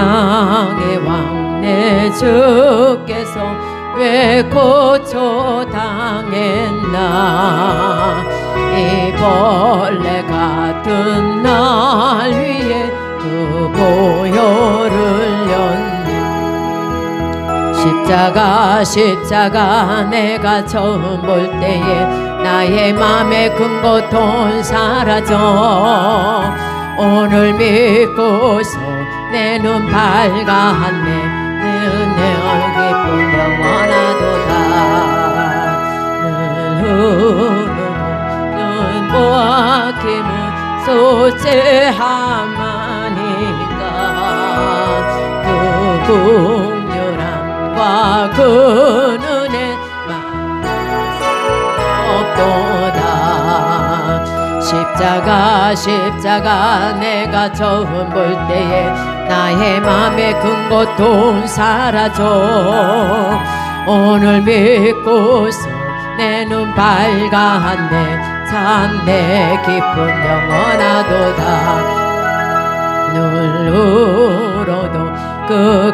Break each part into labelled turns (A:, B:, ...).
A: 만왕의 왕 내 주께서 왜 고초당했나. 이 벌레 같은 날 위에 그 보혈을 연네. 십자가 내가 처음 볼 때에 나의 맘에 큰 고통 사라져. 오늘 믿고서 내 눈 밝아하네. 내 기쁨 영원하도다. 늘 눈 보아킴은 소재하마니까. 그 긍휼함과 그 은혜 없도다. 십자가 내가 처음 볼 때에 나의 맘에 큰 고통 사라져. 오늘 믿고서 내 눈 밝아하네. 참 내 기쁨 영원하도다. 눈으로도 그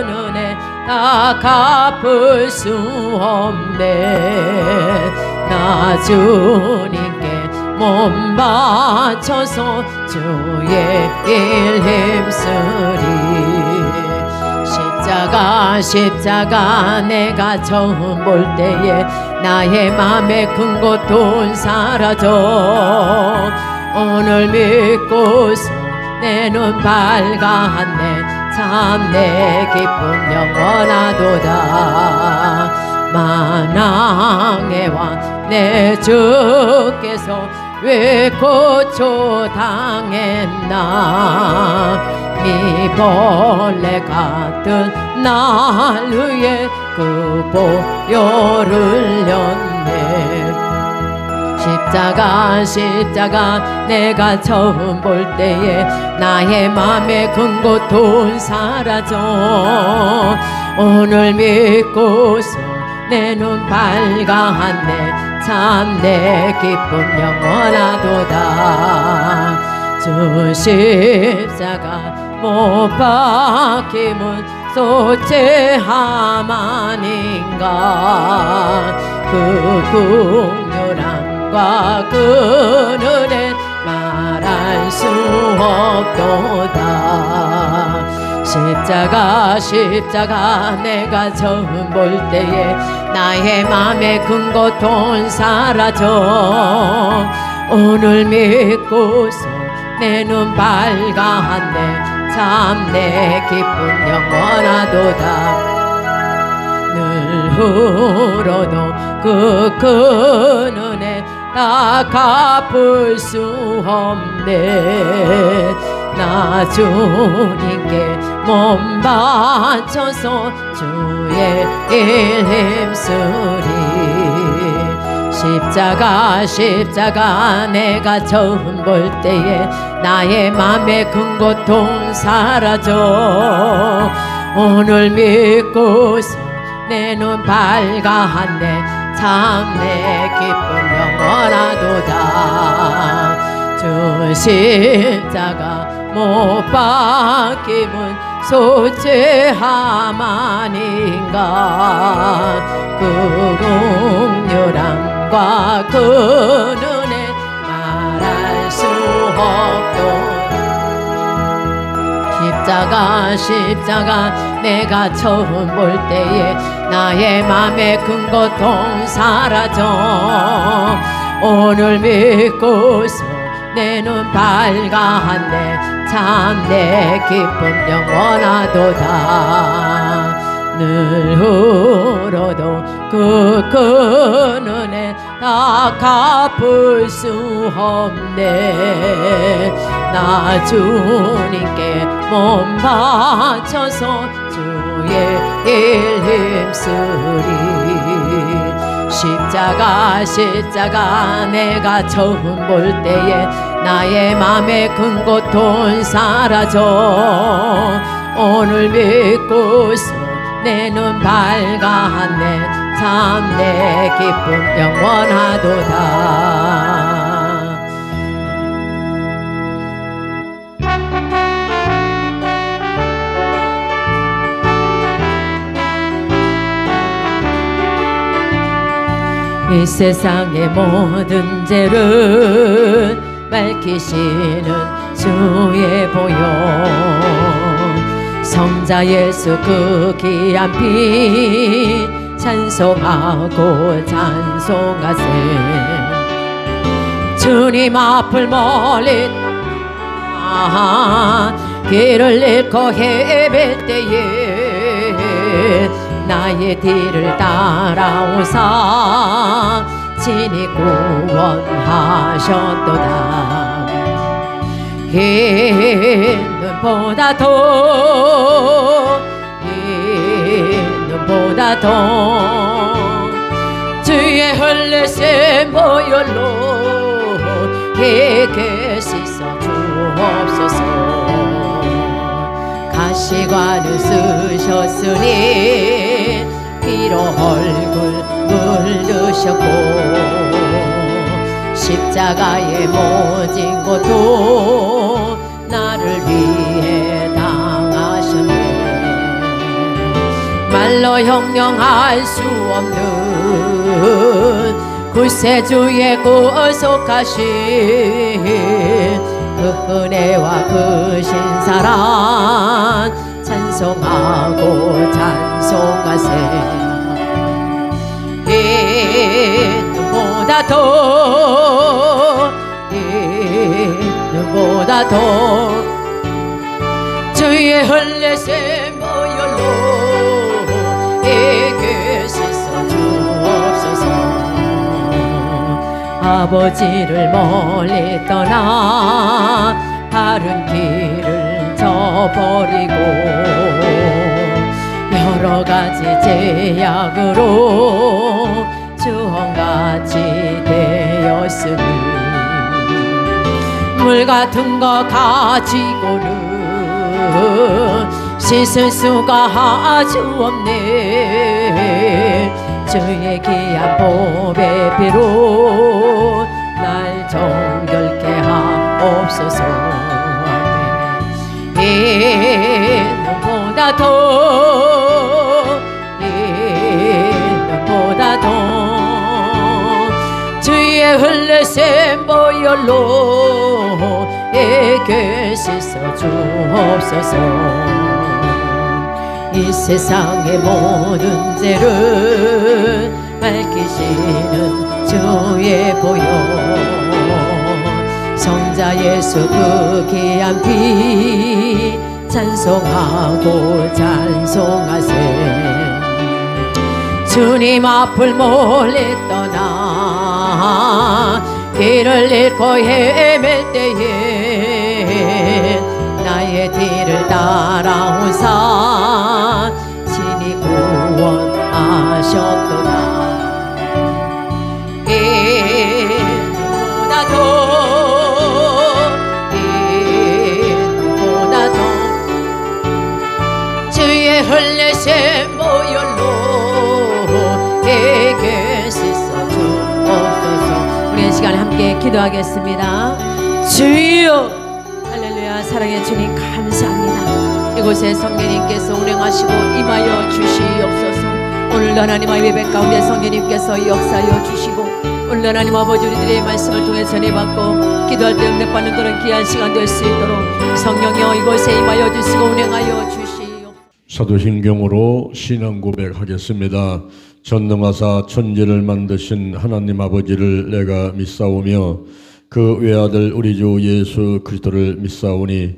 A: 은혜 다 갚을 수 없네. 나 주님께 몸 바쳐서 주의 일 힘쓰리. 십자가 내가 처음 볼 때에 나의 맘에 큰 고통 사라져. 오늘 믿고서 내 눈 밝아하네. 참 내 기쁨 영원하도다. 만왕의 왕 내 주께서 왜 고초당했나. 미벌레 같은 날 위에 그 보혈을 연네. 십자가 내가 처음 볼 때에 나의 맘에 큰 고통 사라져. 오늘 믿고서 내 눈 밝아하네. 참 내 기쁨 영원하도다. 주 십자가 못 박힘은 소재함아닌가. 그 긍휼함과 그 은혜 말할 수 없도다. 십자가 내가 처음 볼 때에 나의 맘에 큰 고통 사라져. 오늘 믿고서 내 눈 밝아하네. 참 내 기쁨 영원하도다. 늘 울어도 그 은혜 다 갚을 수 없네. 나 주님께 몸 바쳐서 주의 일 힘쓰리. 십자가 내가 처음 볼 때에 나의 맘에 큰 고통 사라져. 오늘 믿고서 내 눈 밝아하네. 참 내 기쁨 영원하도다. 주 십자가 못 박힘은 소재함아닌가. 그 긍휼함과 그 은혜 말할 수 없도다. 십자가 내가 처음 볼 때에 나의 맘에 큰 고통 사라져. 오늘 믿고서 내 눈 밝아하네. 참 내 기쁨 영원하도다. 늘 울어도 그 은혜 다 갚을 수 없네. 나 주님께 몸 바쳐서 주의 일 힘쓰리. 십자가 내가 처음 볼 때에 나의 맘에 큰 고통 사라져. 오늘 믿고서 내 눈 밝아하네. 참 내 기쁨 영원하도다. 이 세상의 모든 죄를 밝히시는 주의 보혈 성자 예수 그 귀한 피 찬송하고 찬송하세 주님 앞을 멀리 길을 잃고 헤맬 때에 나의 뒤를 따라오사 친히 구원하셨도다 이 눈보다 더 주의 흘리신 보혈로 내게 씻어 주옵소서 가시관을 쓰셨으니 피로 얼굴 물드셨고 십자가의 모진 고통 나를 위해 당하셨네 말로 형용할 수 없는 구세주의 구속하신 그 은혜와 그 신사랑 찬송하고 찬송하세 이 눈보다 더 주의 흘리신 보혈로 내게 씻어 주옵소서 아버지를 멀리 떠나 바른 길을 저버리고 여러 가지 제약으로 주홍같이 되었으니 물 같은 거 가지고는 씻을 수가 아주 없네 주의 귀한 보배 피로 날 정결케 하옵소서 이 눈보다 더 주의 흘리신 보혈로 내게 씻어 주옵소서 이 세상의 모든 죄를 밝히시는 주의 보혈 성자 예수 그 귀한 피 찬송하고 찬송하세 주님 앞을 멀리 떠나 길을 잃고 헤맬 때에 나의 뒤를 따라오사 친히 구원하셨도다 이 눈보다 더 주의 흘리신 보혈로 내게 씻어 주옵소서 우리 이 시간에 함께 기도하겠습니다 주여 할렐루야 사랑의 주님 감사합니다 이곳에 성령님께서 운행하시고 임하여 주시옵소서 오늘도 하나님의 예배 가운데 성령님께서 역사하여 주시고 오늘 하나님 아버지 우리들의 말씀을 통해 전해받고 기도할 때 응답받는 그런 귀한 시간 될 수 있도록 성령이여 이곳에 임하여 주시고 운행하여 주시옵소서
B: 사도신경으로 신앙 고백하겠습니다. 전능하사 천지를 만드신 하나님 아버지를 내가 믿사오며 그 외아들 우리 주 예수 그리스도를 믿사오니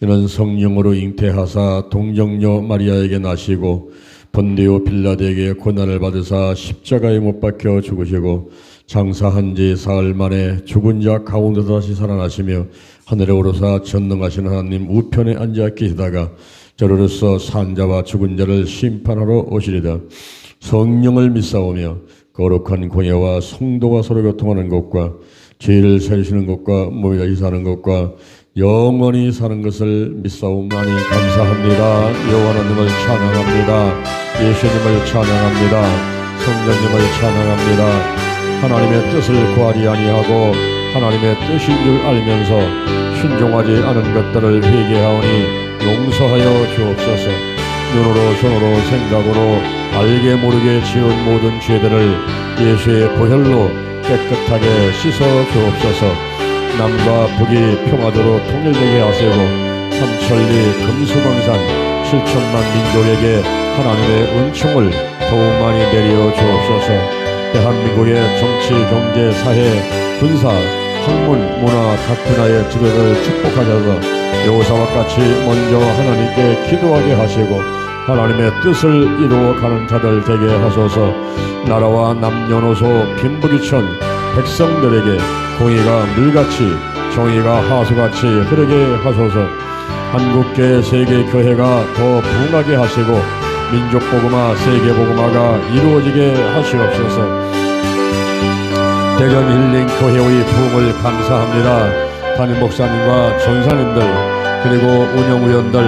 B: 이는 성령으로 잉태하사 동정녀 마리아에게 나시고 본디오 빌라드에게 고난을 받으사 십자가에 못 박혀 죽으시고 장사한 지 사흘 만에 죽은 자 가운데서 다시 살아나시며 하늘에 오르사 전능하신 하나님 우편에 앉아 계시다가 저로서 산자와 죽은 자를 심판하러 오시리다. 성령을 믿사오며 거룩한 공예와 성도가 서로 교통하는 것과 죄를 사시는 것과 몸이 다시 사는 것과 영원히 사는 것을 믿사오나니 감사합니다. 여호와 하나님을 찬양합니다. 예수님을 찬양합니다. 성령님을 찬양합니다. 하나님의 뜻을 구하리 아니하고 하나님의 뜻인 줄 알면서 순종하지 않은 것들을 회개하오니 용서하여 주옵소서. 눈으로 손으로 생각으로 알게 모르게 지은 모든 죄들을 예수의 보혈로 깨끗하게 씻어 주옵소서. 남과 북이 평화도로 통일되게 하시고 삼천리 금수강산 7천만 민족에게 하나님의 은총을 더욱 많이 내려 주옵소서. 대한민국의 정치, 경제, 사회, 군사, 학문, 문화 각 분야의 지도를 축복하셔서 여호사와 같이 먼저 하나님께 기도하게 하시고 하나님의 뜻을 이루어가는 자들 되게 하소서. 나라와 남녀노소 빈부귀천 백성들에게 공의가 물같이 정의가 하수같이 흐르게 하소서. 한국계 세계교회가 더 부흥하게 하시고 민족복음화 세계복음화가 이루어지게 하시옵소서. 대전 힐링 교회의 부흥을 감사합니다. 담임 목사님과 전사님들 그리고 운영위원들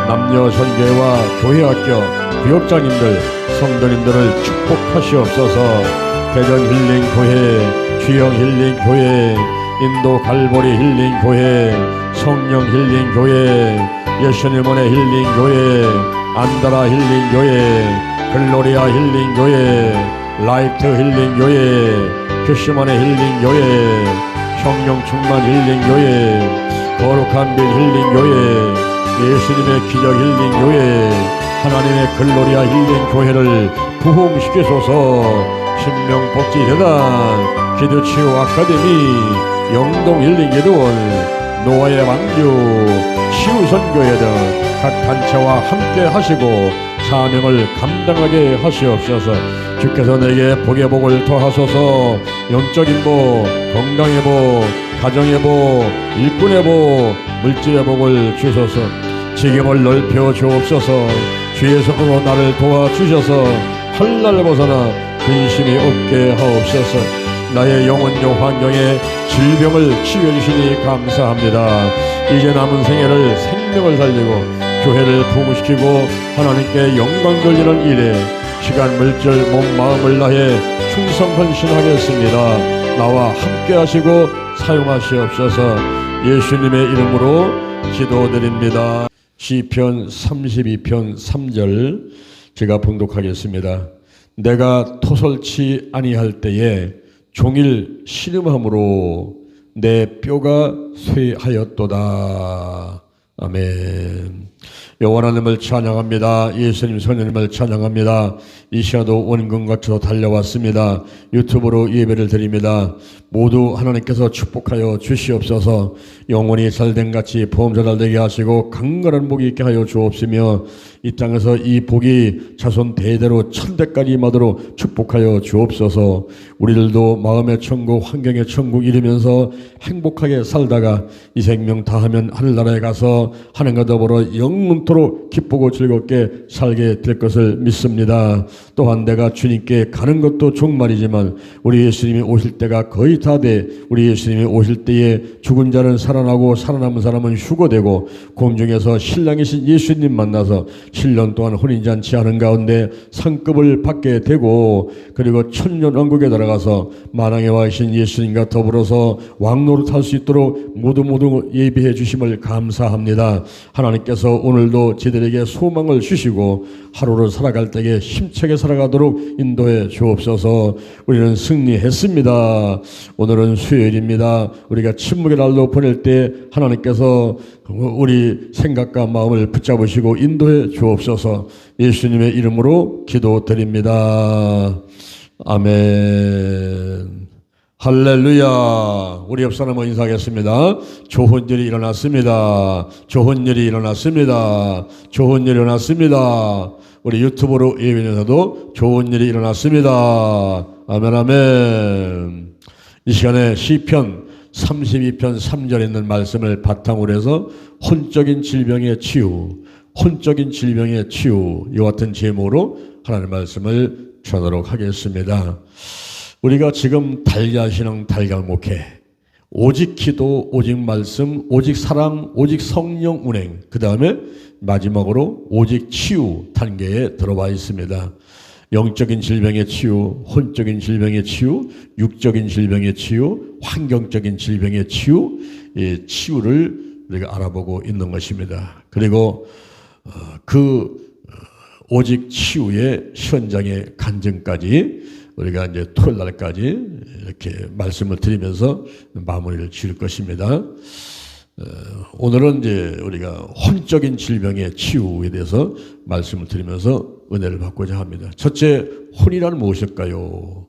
B: 남녀 선교회와 교회학교 구역장님들 성도님들을 축복하시옵소서. 대전 힐링 교회, 주영 힐링 교회, 인도 갈보리 힐링 교회, 성령 힐링 교회, 예수님원의 힐링 교회, 안다라 힐링 교회, 글로리아 힐링 교회, 라이트 힐링 교회, 캐시만의 힐링 교회, 성령 충만 힐링 교회, 거룩한 빛 힐링 교회, 예수님의 기적 힐링 교회, 하나님의 글로리아 힐링 교회를 부흥시키소서. 신명복지재단, 기도치유 아카데미, 영동 힐링 예도원, 노아의 왕주, 치유선교회 등 각 단체와 함께 하시고 사명을 감당하게 하시옵소서. 주께서 내게 복의 복을 더하소서. 영적인 복, 건강의 복, 가정의 복, 일꾼의 복, 물질의 복을 주소서. 지경을 넓혀 주옵소서. 주의 손으로 나를 도와주셔서 한날 벗어나 근심이 없게 하옵소서. 나의 영혼요 환경에 질병을 치유해 주시니 감사합니다. 이제 남은 생애를 생명을 살리고 교회를 부흥시키고 하나님께 영광 돌리는 일에 시간, 물질, 몸, 마음을 다해 충성 헌신하겠습니다. 나와 함께 하시고 사용하시옵소서. 예수님의 이름으로 기도드립니다. 시편 32편 3절 제가 봉독하겠습니다. 내가 토설치 아니할 때에 종일 신음함으로 내 뼈가 쇠하였도다. 아멘. 여호와 하나님을 찬양합니다. 예수님 성령님을 찬양합니다. 이 시간도 원금같이 달려왔습니다. 유튜브로 예배를 드립니다. 모두 하나님께서 축복하여 주시옵소서. 영혼이 잘된 같이 보험자 잘되게 하시고 강건한 복이 있게 하여 주옵시며 이 땅에서 이 복이 자손 대대로 천대까지 임하도록 축복하여 주옵소서. 우리들도 마음의 천국 환경의 천국 이루면서 행복하게 살다가 이 생명 다하면 하늘나라에 가서 하나님과 더불어 영원토록 기쁘고 즐겁게 살게 될 것을 믿습니다. 또한 내가 주님께 가는 것도 종말이지만 우리 예수님이 오실 때가 거의 다 돼 우리 예수님이 오실 때에 죽은 자는 살아나고 살아남은 사람은 휴거되고 공중에서 신랑이신 예수님 만나서 7년 동안 혼인잔치 하는 가운데 상급을 받게 되고 그리고 천년왕국에 들어가서 만왕에 와 계신 예수님과 더불어서 왕노릇 할 수 있도록 모두 예비해 주심을 감사합니다. 하나님께서 오늘도 저희들에게 소망을 주시고 하루를 살아갈 때에 힘차게 살아가도록 인도해 주옵소서. 우리는 승리했습니다. 오늘은 수요일입니다. 우리가 침묵의 날로 보낼 때 하나님께서 우리 생각과 마음을 붙잡으시고 인도해 주옵소서. 예수님의 이름으로 기도드립니다. 아멘. 할렐루야. 우리 옆 사람을 인사하겠습니다. 좋은 일이 일어났습니다. 좋은 일이 일어났습니다. 좋은 일이 일어났습니다. 우리 유튜브로 예배에서도 좋은 일이 일어났습니다. 아멘 아멘. 이 시간에 시편 32편 3절에 있는 말씀을 바탕으로 해서 혼적인 질병의 치유, 혼적인 질병의 치유 이와 같은 제목으로 하나님의 말씀을 전하도록 하겠습니다. 우리가 지금 달걀신앙 달걀목회 오직 기도 오직 말씀 오직 사랑 오직 성령 운행 그 다음에 마지막으로 오직 치유 단계에 들어와 있습니다. 영적인 질병의 치유, 혼적인 질병의 치유, 육적인 질병의 치유, 환경적인 질병의 치유, 이 치유를 우리가 알아보고 있는 것입니다. 그리고 오직 치유의 현장의 간증까지 우리가 이제 토요일 날까지 이렇게 말씀을 드리면서 마무리를 지을 것입니다. 오늘은 이제 우리가 혼적인 질병의 치유에 대해서 말씀을 드리면서 은혜를 받고자 합니다. 첫째, 혼이란 무엇일까요?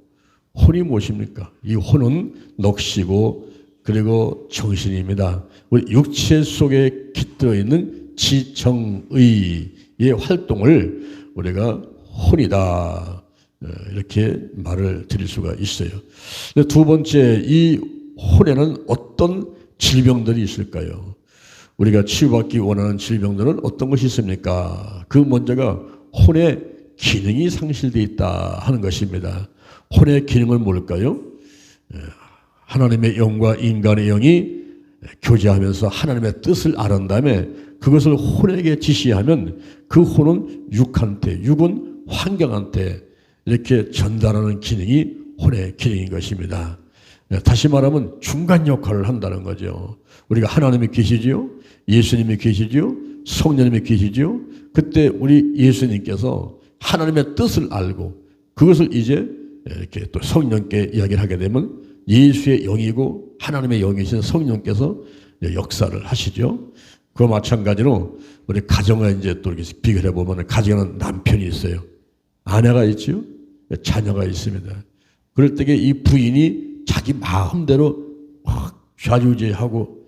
B: 혼이 무엇입니까? 이 혼은 넋이고 그리고 정신입니다. 우리 육체 속에 깃들어 있는 지정의의 활동을 우리가 혼이다 이렇게 말을 드릴 수가 있어요. 두 번째, 이 혼에는 어떤 질병들이 있을까요? 우리가 치유받기 원하는 질병들은 어떤 것이 있습니까? 그 먼저가 혼의 기능이 상실되어 있다 하는 것입니다. 혼의 기능은 뭘까요? 하나님의 영과 인간의 영이 교제하면서 하나님의 뜻을 아는 다음에 그것을 혼에게 지시하면 그 혼은 육은 환경한테 이렇게 전달하는 기능이 혼의 기능인 것입니다. 다시 말하면 중간 역할을 한다는 거죠. 우리가 하나님이 계시지요, 예수님이 계시지요, 성령님이 계시지요. 그때 우리 예수님께서 하나님의 뜻을 알고 그것을 이제 이렇게 또 성령께 이야기를 하게 되면 예수의 영이고 하나님의 영이신 성령께서 역사를 하시죠. 그와 마찬가지로 우리 가정에 이제 또 이렇게 비교해 보면 가정에는 남편이 있어요, 아내가 있지요, 자녀가 있습니다. 그럴 때에 이 부인이 자기 마음대로 막 좌지우지하고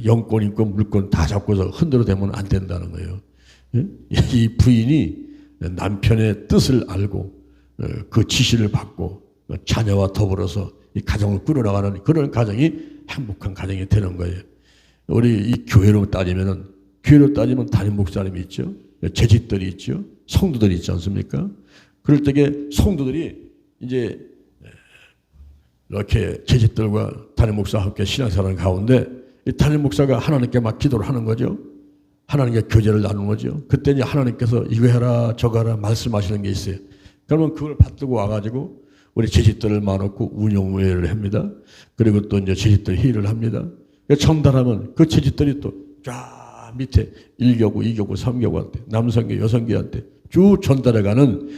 B: 영권, 인권, 물권 다 잡고서 흔들어 대면 안 된다는 거예요. 이 부인이 남편의 뜻을 알고 그 지시를 받고 자녀와 더불어서 이 가정을 꾸려나가는 그런 가정이 행복한 가정이 되는 거예요. 우리 이 교회로 따지면 담임 목사님이 있죠, 재직들이 있죠, 성도들이 있지 않습니까? 그럴 때에 성도들이 이제 이렇게 재직들과 담임 목사와 함께 신앙생활하는 가운데 이 담임 목사가 하나님께 막 기도를 하는 거죠. 하나님께 교제를 나누는 거죠. 그때 이제 하나님께서 이거 해라 저거 하라 말씀하시는 게 있어요. 그러면 그걸 받들고 와가지고 우리 재직들을 모아놓고 운영회를 합니다. 그리고 또 이제 재직들 회의를 합니다. 전달하면 그 재직들이 또 쫙 밑에 1교구, 2교구, 3교구한테 남성교, 여성교한테 쭉 전달해가는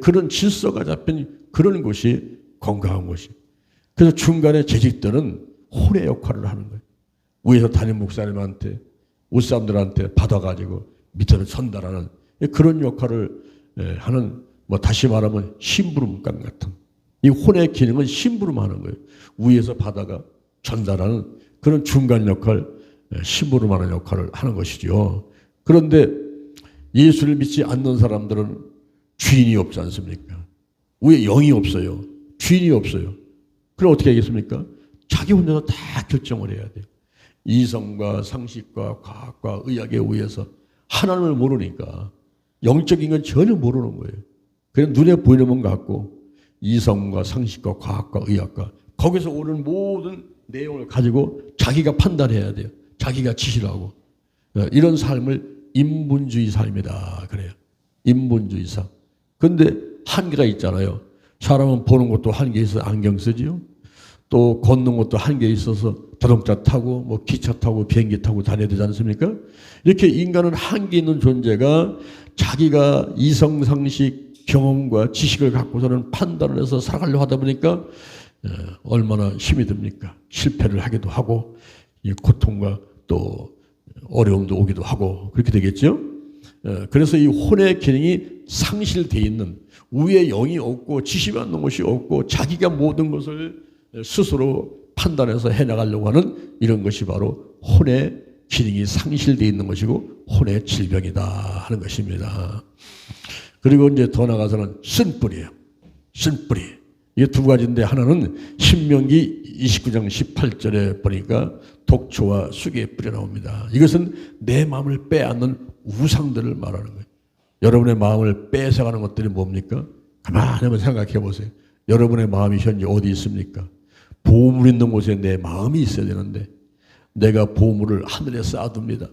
B: 그런 질서가 잡힌 그런 곳이 건강한 곳이. 그래서 중간에 재직들은 혼의 역할을 하는 거예요. 위에서 담임 목사님한테 옷사람들한테 받아가지고 밑으로 전달하는 그런 역할을 하는, 뭐 다시 말하면 심부름감 같은, 이 혼의 기능은 심부름하는 거예요. 위에서 받아가 전달하는 그런 중간 역할, 심부름하는 역할을 하는 것이죠. 그런데 예수를 믿지 않는 사람들은 주인이 없지 않습니까? 위에 영이 없어요. 주인이 없어요. 그럼 어떻게 하겠습니까? 자기 혼자서 다 결정을 해야 돼요. 이성과 상식과 과학과 의학에 의해서 하나님을 모르니까 영적인 건 전혀 모르는 거예요. 그냥 눈에 보이는 것 같고 이성과 상식과 과학과 의학과 거기서 오는 모든 내용을 가지고 자기가 판단해야 돼요. 자기가 지시를 하고. 이런 삶을 인본주의 삶이다 그래요. 인본주의 삶. 근데 한계가 있잖아요. 사람은 보는 것도 한계 있어서 안경 쓰지요. 또 걷는 것도 한계 있어서 자동차 타고 뭐 기차 타고 비행기 타고 다녀야 되지 않습니까? 이렇게 인간은 한계 있는 존재가 자기가 이성, 상식, 경험과 지식을 갖고서는 판단을 해서 살아가려고 하다 보니까 얼마나 힘이 듭니까? 실패를 하기도 하고 이 고통과 또 어려움도 오기도 하고 그렇게 되겠죠. 그래서 이 혼의 기능이 상실되어 있는, 위에 영이 없고 지시받는 것이 없고 자기가 모든 것을 스스로 판단해서 해나가려고 하는 이런 것이 바로 혼의 기능이 상실되어 있는 것이고 혼의 질병이다 하는 것입니다. 그리고 이제 더 나가서는 쓴뿌리예요. 쓴뿌리. 이게 두 가지인데 하나는 신명기 29장 18절에 보니까 독초와 쑥의 뿌리 나옵니다. 이것은 내 마음을 빼앗는 우상들을 말하는 거예요. 여러분의 마음을 뺏어가는 것들이 뭡니까? 가만히 한번 생각해 보세요. 여러분의 마음이 현재 어디 있습니까? 보물 있는 곳에 내 마음이 있어야 되는데 내가 보물을 하늘에 쌓아둡니다.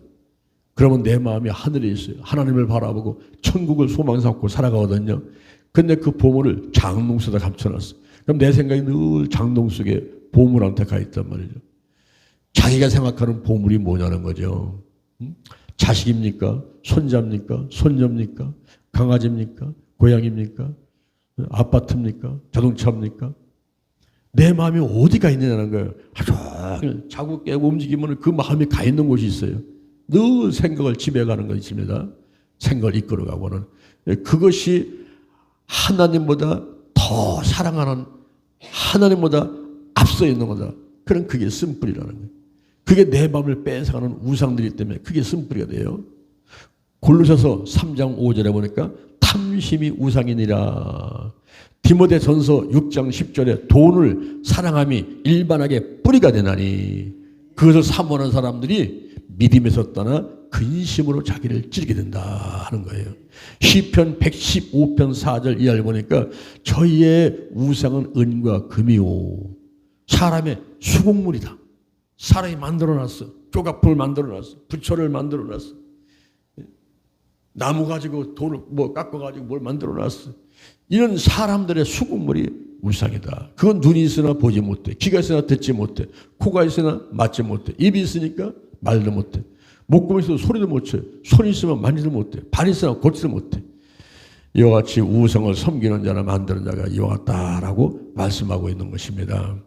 B: 그러면 내 마음이 하늘에 있어요. 하나님을 바라보고 천국을 소망 삼고 살아가거든요. 근데 그 보물을 장롱 속에 감춰놨어. 그럼 내 생각이 늘 장롱 속에 보물한테 가 있단 말이죠. 자기가 생각하는 보물이 뭐냐는 거죠. 자식입니까? 손자입니까? 손녀입니까? 강아지입니까? 고양이입니까? 아파트입니까? 자동차입니까? 내 마음이 어디가 있느냐는 거예요. 하루 자고 깨고 움직이면 그 마음이 가 있는 곳이 있어요. 늘 생각을 지배가는 것이 있습니다. 생각을 이끌어가고는. 그것이 하나님보다 더 사랑하는, 하나님보다 앞서 있는 거다. 그런 그게 쓴뿌리라는 거예요. 그게 내 마음을 뺏어가는 우상들이기 때문에 그게 쓴뿌리가 돼요. 골로새서 3장 5절에 보니까 탐심이 우상이니라. 디모데전서 6장 10절에 돈을 사랑함이 일반하게 뿌리가 되나니 그것을 사모하는 사람들이 믿음에서 떠나 근심으로 자기를 찌르게 된다 하는 거예요. 시편 115편 4절 이하를 보니까 저희의 우상은 은과 금이요 사람의 수공물이다. 사람이 만들어놨어. 조각품을 만들어놨어. 부처를 만들어놨어. 나무 가지고 돌을 깎아가지고 뭘 만들어놨어. 이런 사람들의 수공물이 우상이다. 그건 눈이 있으나 보지 못해. 귀가 있으나 듣지 못해. 코가 있으나 맞지 못해. 입이 있으니까 말도 못해. 목구멍이 있어도 소리도 못해. 손이 있으면 만지도 못해. 발이 있으나 걷지도 못해. 이와 같이 우상을 섬기는 자나 만드는 자가 이와 같다라고 말씀하고 있는 것입니다.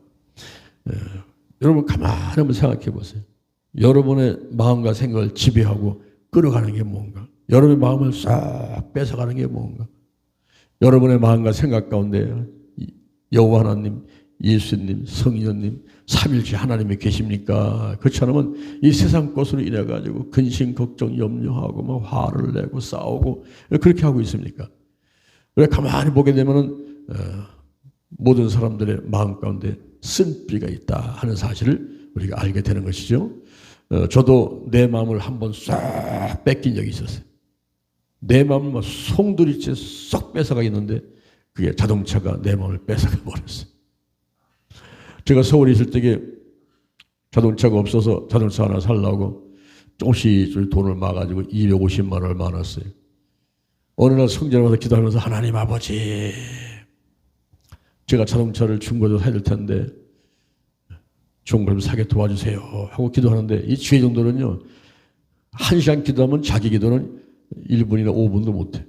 B: 여러분 가만히 한번 생각해 보세요. 여러분의 마음과 생각을 지배하고 끌어가는 게 뭔가? 여러분의 마음을 싹 뺏어가는 게 뭔가? 여러분의 마음과 생각 가운데 여호와 하나님, 예수님, 성령님, 삼일째 하나님이 계십니까? 그렇지 않으면 이 세상 것으로 인해 가지고 근심, 걱정, 염려하고 막 화를 내고 싸우고 그렇게 하고 있습니까? 왜 가만히 보게 되면은 모든 사람들의 마음 가운데 쓴뿌리가 있다 하는 사실을 우리가 알게 되는 것이죠. 저도 내 마음을 한번 싹 뺏긴 적이 있었어요. 내 마음을 막 송두리째 쏙 뺏어가 있는데 그게 자동차가 내 마음을 뺏어가 버렸어요. 제가 서울에 있을 때에 자동차가 없어서 자동차 하나 살려고 조금씩 돈을 모아가지고 250만 원을 모았어요. 어느 날 성전에 와서 기도하면서 하나님 아버지 제가 자동차를 중고로 사야 될 텐데 중고를 사게 도와주세요 하고 기도하는데 이 주의 정도는요 1시간 기도하면 자기 기도는 1분이나 5분도 못해.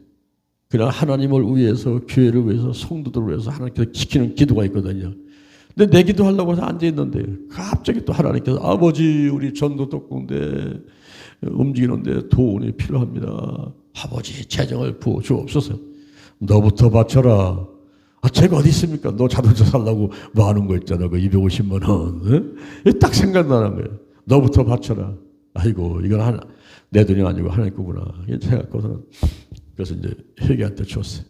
B: 그냥 하나님을 위해서 교회를 위해서 성도들을 위해서 하나님께서 지키는 기도가 있거든요. 근데 내 기도하려고 해서 앉아있는데 갑자기 또 하나님께서 아버지 우리 전도 독공대 움직이는데 돈이 필요합니다. 아버지 재정을 부어 주옵소서. 너부터 바쳐라. 제가 어디 있습니까? 너 자동차 살라고 뭐 하는 거 있잖아. 그 250만 원. 딱 생각나는 거예요. 너부터 바쳐라. 아이고 이건 내 돈이 아니고 하나님 거구나. 생각하고서는 그래서 이제 회계한테 줬어요.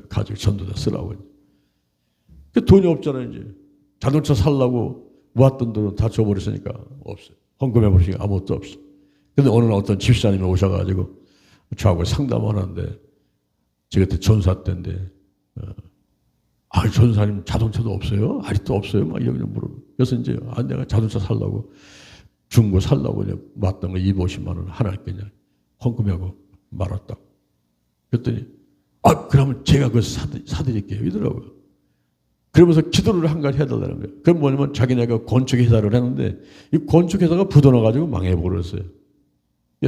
B: 가지고 전도자 쓰라고. 돈이 없잖아요. 이제 자동차 살라고 모았던 돈은 다 줘버렸으니까 없어요. 헌금해버리니까 아무것도 없어. 근데 어느 날 어떤 집사님이 오셔가지고 저하고 상담하는데 제가 그때 전사 때인데 전사님 자동차도 없어요? 아직도 없어요? 막 이런 물어보고. 그래서 이제 내가 자동차 살라고 중고 살라고 이제 모았던 거 250만 원 하나님께 그냥 헌금하고 말았다. 그랬더니 그러면 제가 그거 사드릴게요 이러더라고요. 그러면서 기도를 한 가지 해달라는 거예요. 그건 뭐냐면 자기네가 건축회사를 했는데 이 건축회사가 부도나가지고 망해버렸어요.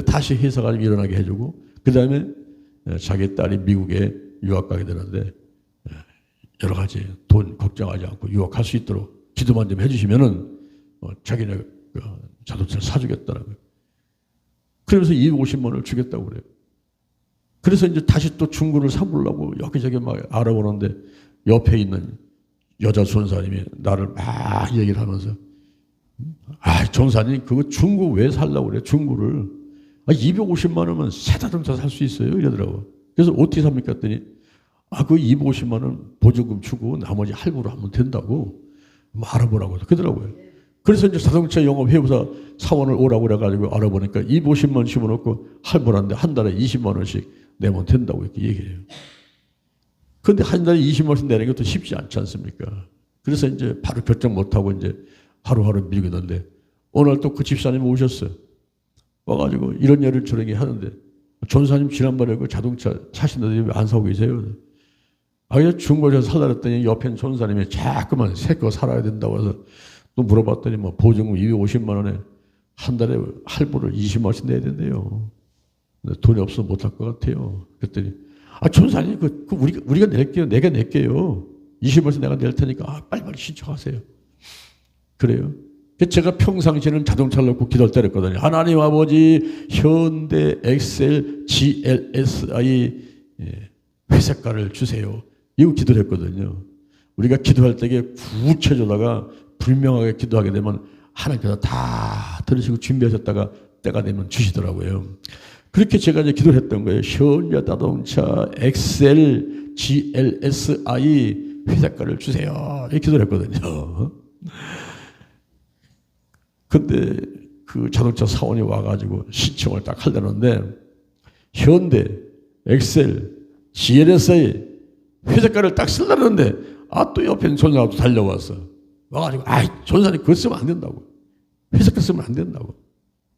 B: 다시 회사가 좀 일어나게 해주고 그 다음에 자기 딸이 미국에 유학 가게 되는데 여러 가지 돈 걱정하지 않고 유학할 수 있도록 기도만 좀 해주시면은 자기네 자동차를 사주겠다는 거예요. 그러면서 250만 원을 주겠다고 그래요. 그래서 이제 다시 또 중고를 사보려고 여기저기 막 알아보는데 옆에 있는 여자 전사님이 나를 막 얘기를 하면서 전사님 그거 중고 왜 살라고 그래 중고를 250만 원이면 새 자동차 살 수 있어요 이러더라고. 그래서 어떻게 삽니까 했더니 그 250만 원 보조금 주고 나머지 할부로 하면 된다고 알아보라고 그러더라고요. 그래서 이제 자동차 영업 회사 사원을 오라고 그래가지고 알아보니까 250만 원 집어넣고 할부하는데 한 달에 20만 원씩 내면 된다고 이렇게 얘기해요. 그런데 한 달에 20만 원씩 내는 것도 쉽지 않지 않습니까? 그래서 이제 바로 결정 못하고 이제 하루하루 밀고 있는데 오늘 또 그 집사님이 오셨어요. 와가지고 이런 일을 저런 게 하는데 전사님 지난번에 그 자동차 사신다더니 왜 안 사고 계세요? 그냥 중고차에서 살라 그랬더니 옆에 전사님이 자꾸만 새 거 살아야 된다고 해서 또 물어봤더니 뭐 보증금 250만 원에 한 달에 할부를 20만 원씩 내야 된대요. 돈이 없어서 못할 것 같아요. 그랬더니 전사님, 우리가 낼게요. 내가 낼게요. 20월에서 내가 낼 테니까 빨리빨리 신청하세요. 그래요. 제가 평상시에는 자동차를 놓고 기도할 때 그랬거든요. 하나님 아버지, 현대, 엑셀, GLSI 회색깔을 주세요. 이거 기도를 했거든요. 우리가 기도할 때에 구체적으로다가 불명하게 기도하게 되면 하나님께서 다 들으시고 준비하셨다가 때가 되면 주시더라고요. 그렇게 제가 이제 기도를 했던 거예요. 현대 자동차, 엑셀, GLSI 회색깔을 주세요. 이렇게 기도를 했거든요. 근데 그 자동차 사원이 와가지고 신청을 딱 하려는데 현대, 엑셀, GLSI 회색깔을 딱 쓰려는데 또 옆에 있는 전사가 달려왔어. 와가지고 전사님 그거 쓰면 안 된다고. 회색깔 쓰면 안 된다고.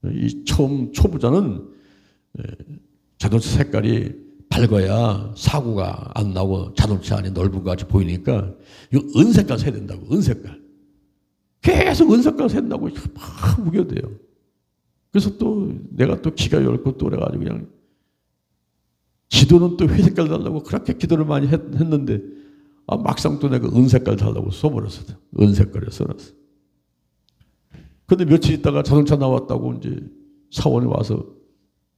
B: 이 처음 초보자는 자동차 색깔이 밝아야 사고가 안 나고 자동차 안에 넓은 것 같이 보이니까 이거 은색깔 써야 된다고. 은색깔. 계속 은색깔 샌다고 막 우겨대요. 그래서 또 내가 또 기가 얇고 또 그래가지고 그냥 기도는 또 회색깔 달라고 그렇게 기도를 많이 했는데 막상 또 내가 은색깔 달라고 써버렸어. 은색깔에 써놨어. 근데 며칠 있다가 자동차 나왔다고 이제 사원이 와서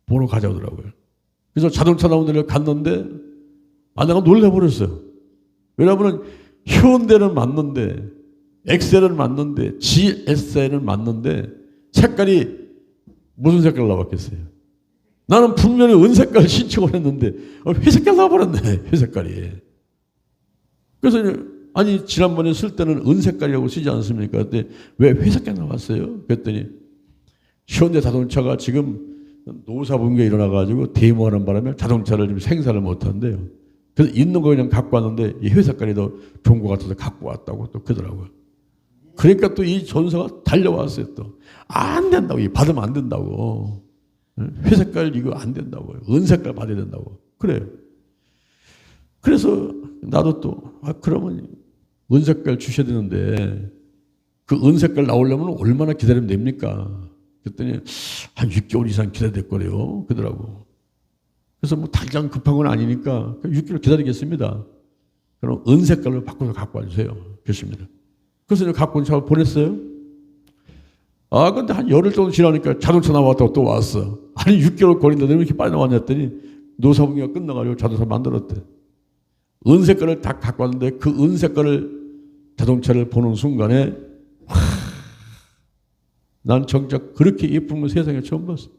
B: 보러 가자더라고요. 그래서 자동차 나온 데를 갔는데 내가 놀래버렸어요. 왜냐하면 현대는 맞는데 엑셀은 맞는데 GS는 맞는데 색깔이 무슨 색깔 나왔겠어요? 나는 분명히 은색깔 신청을 했는데 회색깔 나와버렸네. 회색깔이. 그래서 지난번에 쓸 때는 은색깔이라고 쓰지 않습니까? 근데 왜 회색깔 나왔어요? 그랬더니 현대 자동차가 지금 노사분규가 일어나가지고 데모하는 바람에 자동차를 지금 생산을 못한대요. 그래서 있는 거 그냥 갖고 왔는데 이 회색깔이 더 좋은 것 같아서 갖고 왔다고 또 그러더라고요. 그러니까 또 이 전사가 달려왔어요. 또 안 된다고. 받으면 안 된다고. 회색깔 이거 안 된다고. 은색깔 받아야 된다고. 그래요. 그래서 나도 또 그러면 은색깔 주셔야 되는데 그 은색깔 나오려면 얼마나 기다리면 됩니까? 그랬더니 한 6개월 이상 기다려야 될 거래요. 그러더라고. 그래서 뭐 당장 급한 건 아니니까 6개월 기다리겠습니다. 그럼 은색깔로 바꿔서 갖고 와주세요. 그렇습니다. 그래서 갖고 온 차 보냈어요. 근데 한 열흘 정도 지나니까 자동차 나왔다고 또 왔어. 아니 6개월 걸린다더니 왜 이렇게 빨리 나왔냐 했더니 노사분기가 끝나가지고 자동차 만들었대. 은색깔을 다 갖고 왔는데 그 은색깔을 자동차를 보는 순간에 난 정작 그렇게 예쁜 걸 세상에 처음 봤어.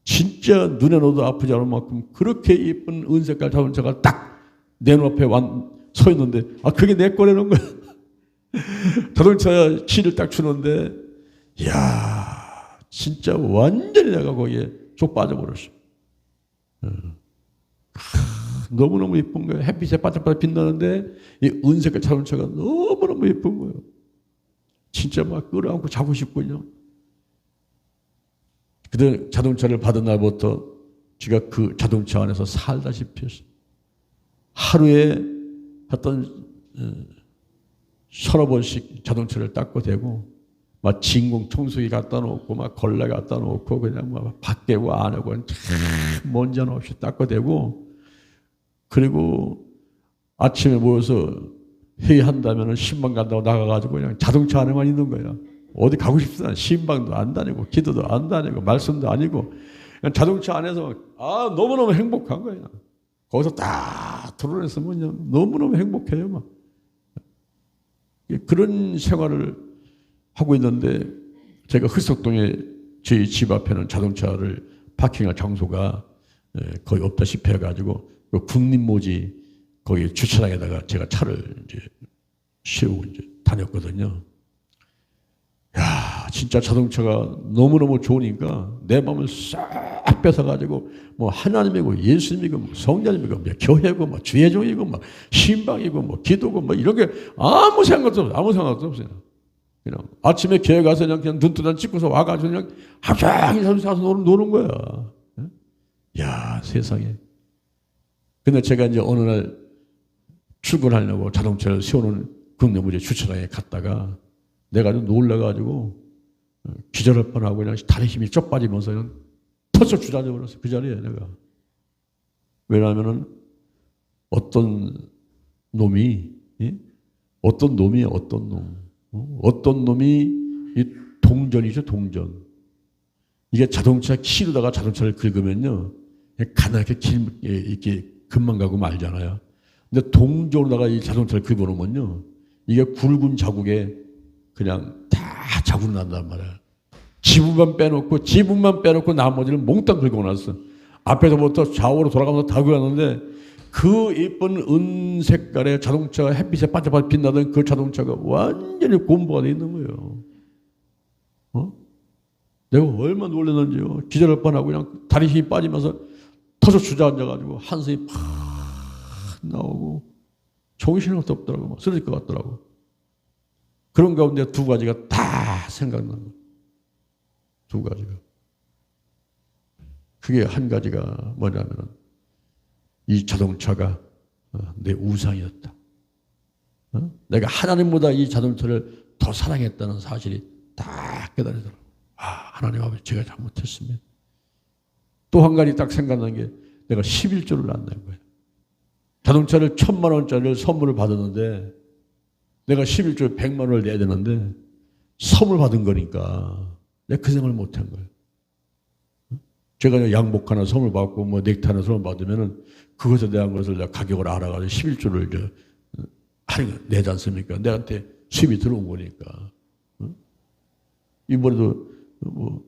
B: 진짜 눈에 넣어도 아프지 않을 만큼 그렇게 예쁜 은색깔 자동차가 딱 내 눈앞에 서 있는데 그게 내 거라는 거야. 자동차 키를 딱 주는데 이야 진짜 완전히 내가 거기에 쏙 빠져버렸어. 너무너무 예쁜 거예요. 햇빛에 반짝반짝 빛나는데 이 은색깔 자동차가 너무너무 예쁜 거예요. 진짜 막 끌어안고 자고 싶군요. 그때 자동차를 받은 날부터 제가 그 자동차 안에서 살다시피 했어요. 하루에 어떤 서너 번씩 자동차를 닦고 대고 막 진공 청소기 갖다 놓고 막 걸레 갖다 놓고 그냥 막 밖에고 안에고 먼지 하나 없이 닦고 대고 그리고 아침에 모여서 회의한다면 신방 간다고 나가가지고 그냥 자동차 안에만 있는 거야. 어디 가고 싶지 않아. 신방도 안 다니고 기도도 안 다니고 말씀도 아니고 그냥 자동차 안에서 너무너무 행복한 거야. 거기서 딱 드러냈으면 너무너무 행복해요. 막. 그런 생활을 하고 있는데 제가 흑석동에 저희 집 앞에는 자동차를 파킹할 장소가 거의 없다시피 해가지고 그 국립모지 거기 주차장에다가 제가 차를 이제 세우고 이제 다녔거든요. 야, 진짜 자동차가 너무너무 좋으니까 내 마음을 싹 뺏어가지고 뭐 하나님이고 예수님이고 뭐 성자님이고 뭐 교회고 뭐 주의종이고 뭐 신방이고 뭐 기도고 뭐 이런 게 아무 생각도 없어요. 아무 생각도 없어요. 그냥 아침에 교회 가서 그냥 눈두단 찍고서 와가지고 그냥 합장히 가서 노는 거야. 야, 세상에. 근데 제가 이제 어느 날 출근하려고 자동차를 세우는 국내무제 주차장에 갔다가 내가 좀 놀라가지고 기절할 뻔하고 그냥 다리 힘이 쪽 빠지면서 그냥 터져 주저앉아 버렸어. 그 자리에 내가. 왜냐하면은 어떤 놈이, 예? 어떤 놈이에요, 어떤 놈. 어떤 놈이 이 동전이죠, 동전. 이게 자동차 키로다가 자동차를 긁으면요, 가난하게 이렇게 금방 가고 말잖아요. 근데 동전으로다가 이 자동차를 긁어놓으면요, 이게 굵은 자국에 그냥 다 자국 난단 말이야. 지붕만 빼놓고 나머지를 몽땅 긁어놨어. 앞에서부터 좌우로 돌아가면서 다 긁었는데 그 예쁜 은 색깔의 자동차가 햇빛에 반짝반짝 빛나던 그 자동차가 완전히 곰보가 돼 있는 거예요. 내가 얼마나 놀랐는지요. 기절할 뻔하고 그냥 다리 힘이 빠지면서 터져 주저앉아가지고 한숨이 팍 나오고 정신이 없더라고. 막 쓰러질 것 같더라고. 그런 가운데 두 가지가 다 생각나는 거예요. 두 가지가. 그게 한 가지가 뭐냐면 이 자동차가 내 우상이었다. 내가 하나님보다 이 자동차를 더 사랑했다는 사실이 딱 깨달으더라고요. 하나님 아버지 제가 잘못했습니다. 또 한 가지 딱 생각난 게 내가 11조를 안 낸 거예요. 자동차를 1,000만 원짜리를 선물을 받았는데 내가 11조에 100만 원을 내야 되는데 선물 받은 거니까 내가 그 생각을 못한 거예요. 제가 양복 하나 선물 받고 뭐 넥타이 하나 선물 받으면은 그것에 대한 것을 내가 가격을 알아가지고 11조를 내지 않습니까? 내한테 수입이 들어온 거니까. 이번에도 뭐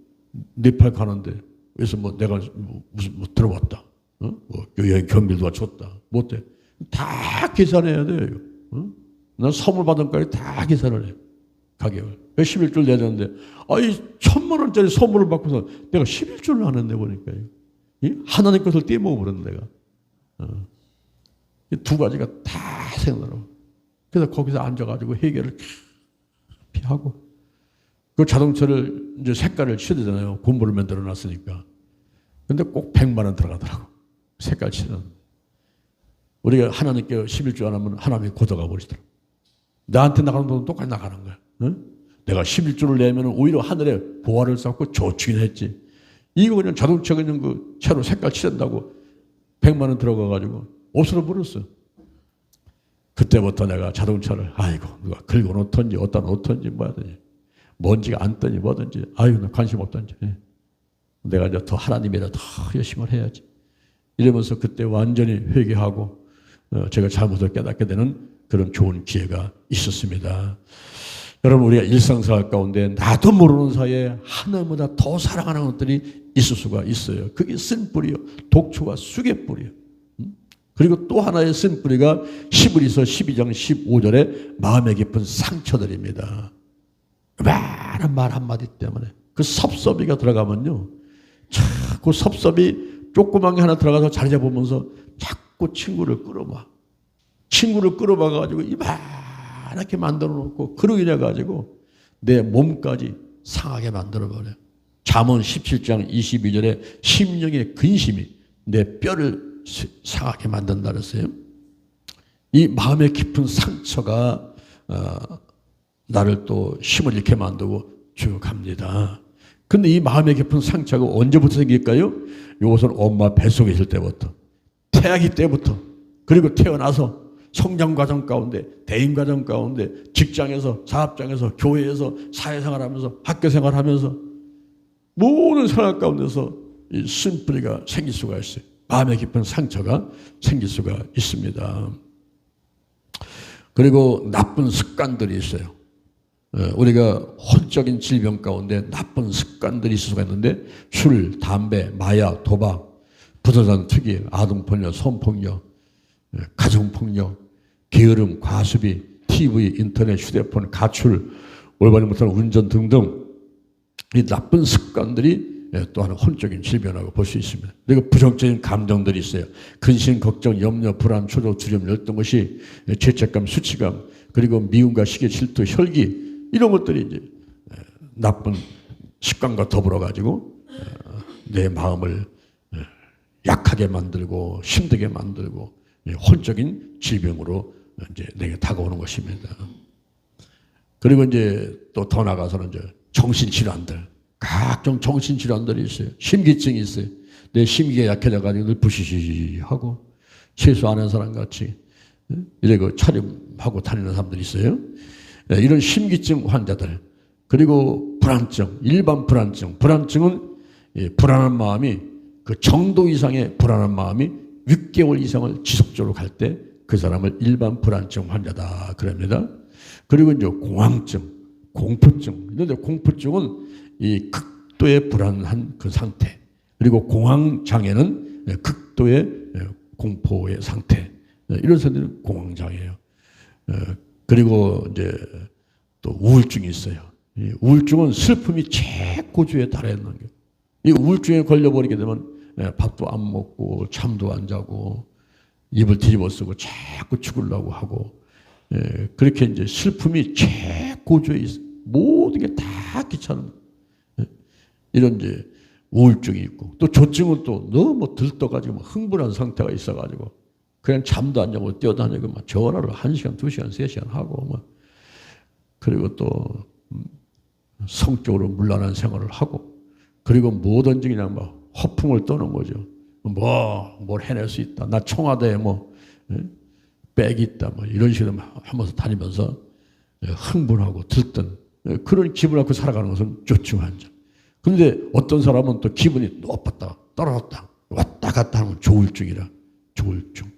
B: 네팔 가는데 그래서 뭐 내가 무슨 들어봤다. 여행 경비도 줬다. 못해. 다 계산해야 돼요. 난 선물 받은 거에 다 계산을 해. 가격을. 11조를 내야 되는데, 이 1,000만 원짜리 선물을 받고서 내가 11조를 안 했네, 보니까요. 하나님 것을 떼먹어버렸네, 내가. 이 두 가지가 다 생각나요. 그래서 거기서 앉아가지고 해결을 피하고, 그 자동차를 이제 색깔을 칠해야 되잖아요. 공부를 만들어 놨으니까. 근데 꼭 100만 원 들어가더라고. 색깔 칠하는. 우리가 하나님께 11조 안 하면 하나님이 고도가 버리더라고. 나한테 나가는 돈은 똑같이 나가는 거야. 내가 11조를 내면 오히려 하늘에 보화를 쌓고 조치긴 했지. 이거 그냥 자동차 그냥 그 차로 색깔 칠한다고 100만 원 들어가가지고 없어져 버렸어. 그때부터 내가 자동차를 누가 긁어놓던지 어디다 놓던지 뭐하든지 먼지가 앉든지 뭐든지 나 관심 없던지 내가 이제 더 하나님에다 더 열심히 해야지. 이러면서 그때 완전히 회개하고 제가 잘못을 깨닫게 되는 그런 좋은 기회가 있었습니다. 여러분 우리가 일상생활 가운데 나도 모르는 사이에 하나님보다 더 사랑하는 것들이 있을 수가 있어요. 그게 쓴뿌리요. 독초가 쑥의 뿌리요. 그리고 또 하나의 쓴뿌리가 히브리서 12장 15절에 마음에 깊은 상처들입니다. 많은 말 한마디 때문에 그 섭섭이가 들어가면요. 자꾸 섭섭이 조그만 게 하나 들어가서 자리 잡으면서 자꾸 친구를 끌어봐. 친구를 끌어봐가지고 이렇게 만들어 놓고 그로 인해 가지고 내 몸까지 상하게 만들어 버려요. 잠언 17장 22절에 심령의 근심이 내 뼈를 상하게 만든다 그랬어요. 이 마음의 깊은 상처가 나를 또 힘을 잃게 만들고 쭉 갑니다. 근데 이 마음의 깊은 상처가 언제부터 생길까요? 이것은 엄마 뱃속에 있을 때부터, 태아기 때부터, 그리고 태어나서 성장 과정 가운데, 대인 과정 가운데, 직장에서, 사업장에서, 교회에서, 사회생활하면서, 학교생활하면서 모든 생활 가운데서 이 쓴뿌리가 생길 수가 있어요. 마음에 깊은 상처가 생길 수가 있습니다. 그리고 나쁜 습관들이 있어요. 우리가 혼적인 질병 가운데 나쁜 습관들이 있을 수가 있는데 술, 담배, 마약, 도박, 부도산 투기, 아동폭력, 성폭력, 가정폭력, 게으름, 과수비, TV, 인터넷, 휴대폰, 가출, 올바르지 못한 운전 등등 이 나쁜 습관들이 또 하나 혼적인 질병이라고 볼 수 있습니다. 그리고 부정적인 감정들이 있어요. 근심, 걱정, 염려, 불안, 초조, 두려움, 열등 것이 죄책감, 수치감, 그리고 미움과 시기, 질투, 혈기 이런 것들이 이제 나쁜 습관과 더불어 가지고 내 마음을 약하게 만들고 힘들게 만들고 혼적인 질병으로 이제 내게 다가오는 것입니다. 그리고 이제 또 더 나가서는 이제 정신질환들, 각종 정신질환들이 있어요. 심기증이 있어요. 내 심기가 약해져가지고 늘 부시시하고 세수 안 하는 사람 같이 이렇게 차림하고 다니는 사람들이 있어요. 이런 심기증 환자들, 그리고 불안증, 일반 불안증. 불안증은 불안한 마음이 그 정도 이상의 불안한 마음이 6개월 이상을 지속적으로 갈 때 그 사람을 일반 불안증 환자다 그럽니다. 그리고 이제 공황증, 공포증. 그런데 공포증은 이 극도의 불안한 그 상태. 그리고 공황장애는 극도의 공포의 상태. 이런 사람들은 공황장애예요. 그리고 이제 또 우울증이 있어요. 이 우울증은 슬픔이 최고조에 달하는 거예요. 이 우울증에 걸려버리게 되면 밥도 안 먹고 잠도 안 자고 입을 뒤집어 쓰고 자꾸 죽으려고 하고, 그렇게 이제 슬픔이 최고조에 있어요. 모든 게 다 귀찮은 이런 이제 우울증이 있고, 또 조증은 또 너무 들떠가지고 흥분한 상태가 있어가지고 그냥 잠도 안 자고 뛰어다니고 막 전화를 1시간, 2시간, 3시간 하고 막, 그리고 또 성적으로 문란한 생활을 하고, 그리고 뭐든지 그냥 막 허풍을 떠는 거죠. 뭘 해낼 수 있다. 나 청와대에 백이 있다. 이런 식으로 하면서 다니면서 흥분하고 들뜬 그런 기분을 갖고 살아가는 것은 조증 환자. 그런데 어떤 사람은 또 기분이 높았다, 떨어졌다, 왔다 갔다 하는 조울증이라, 조울증.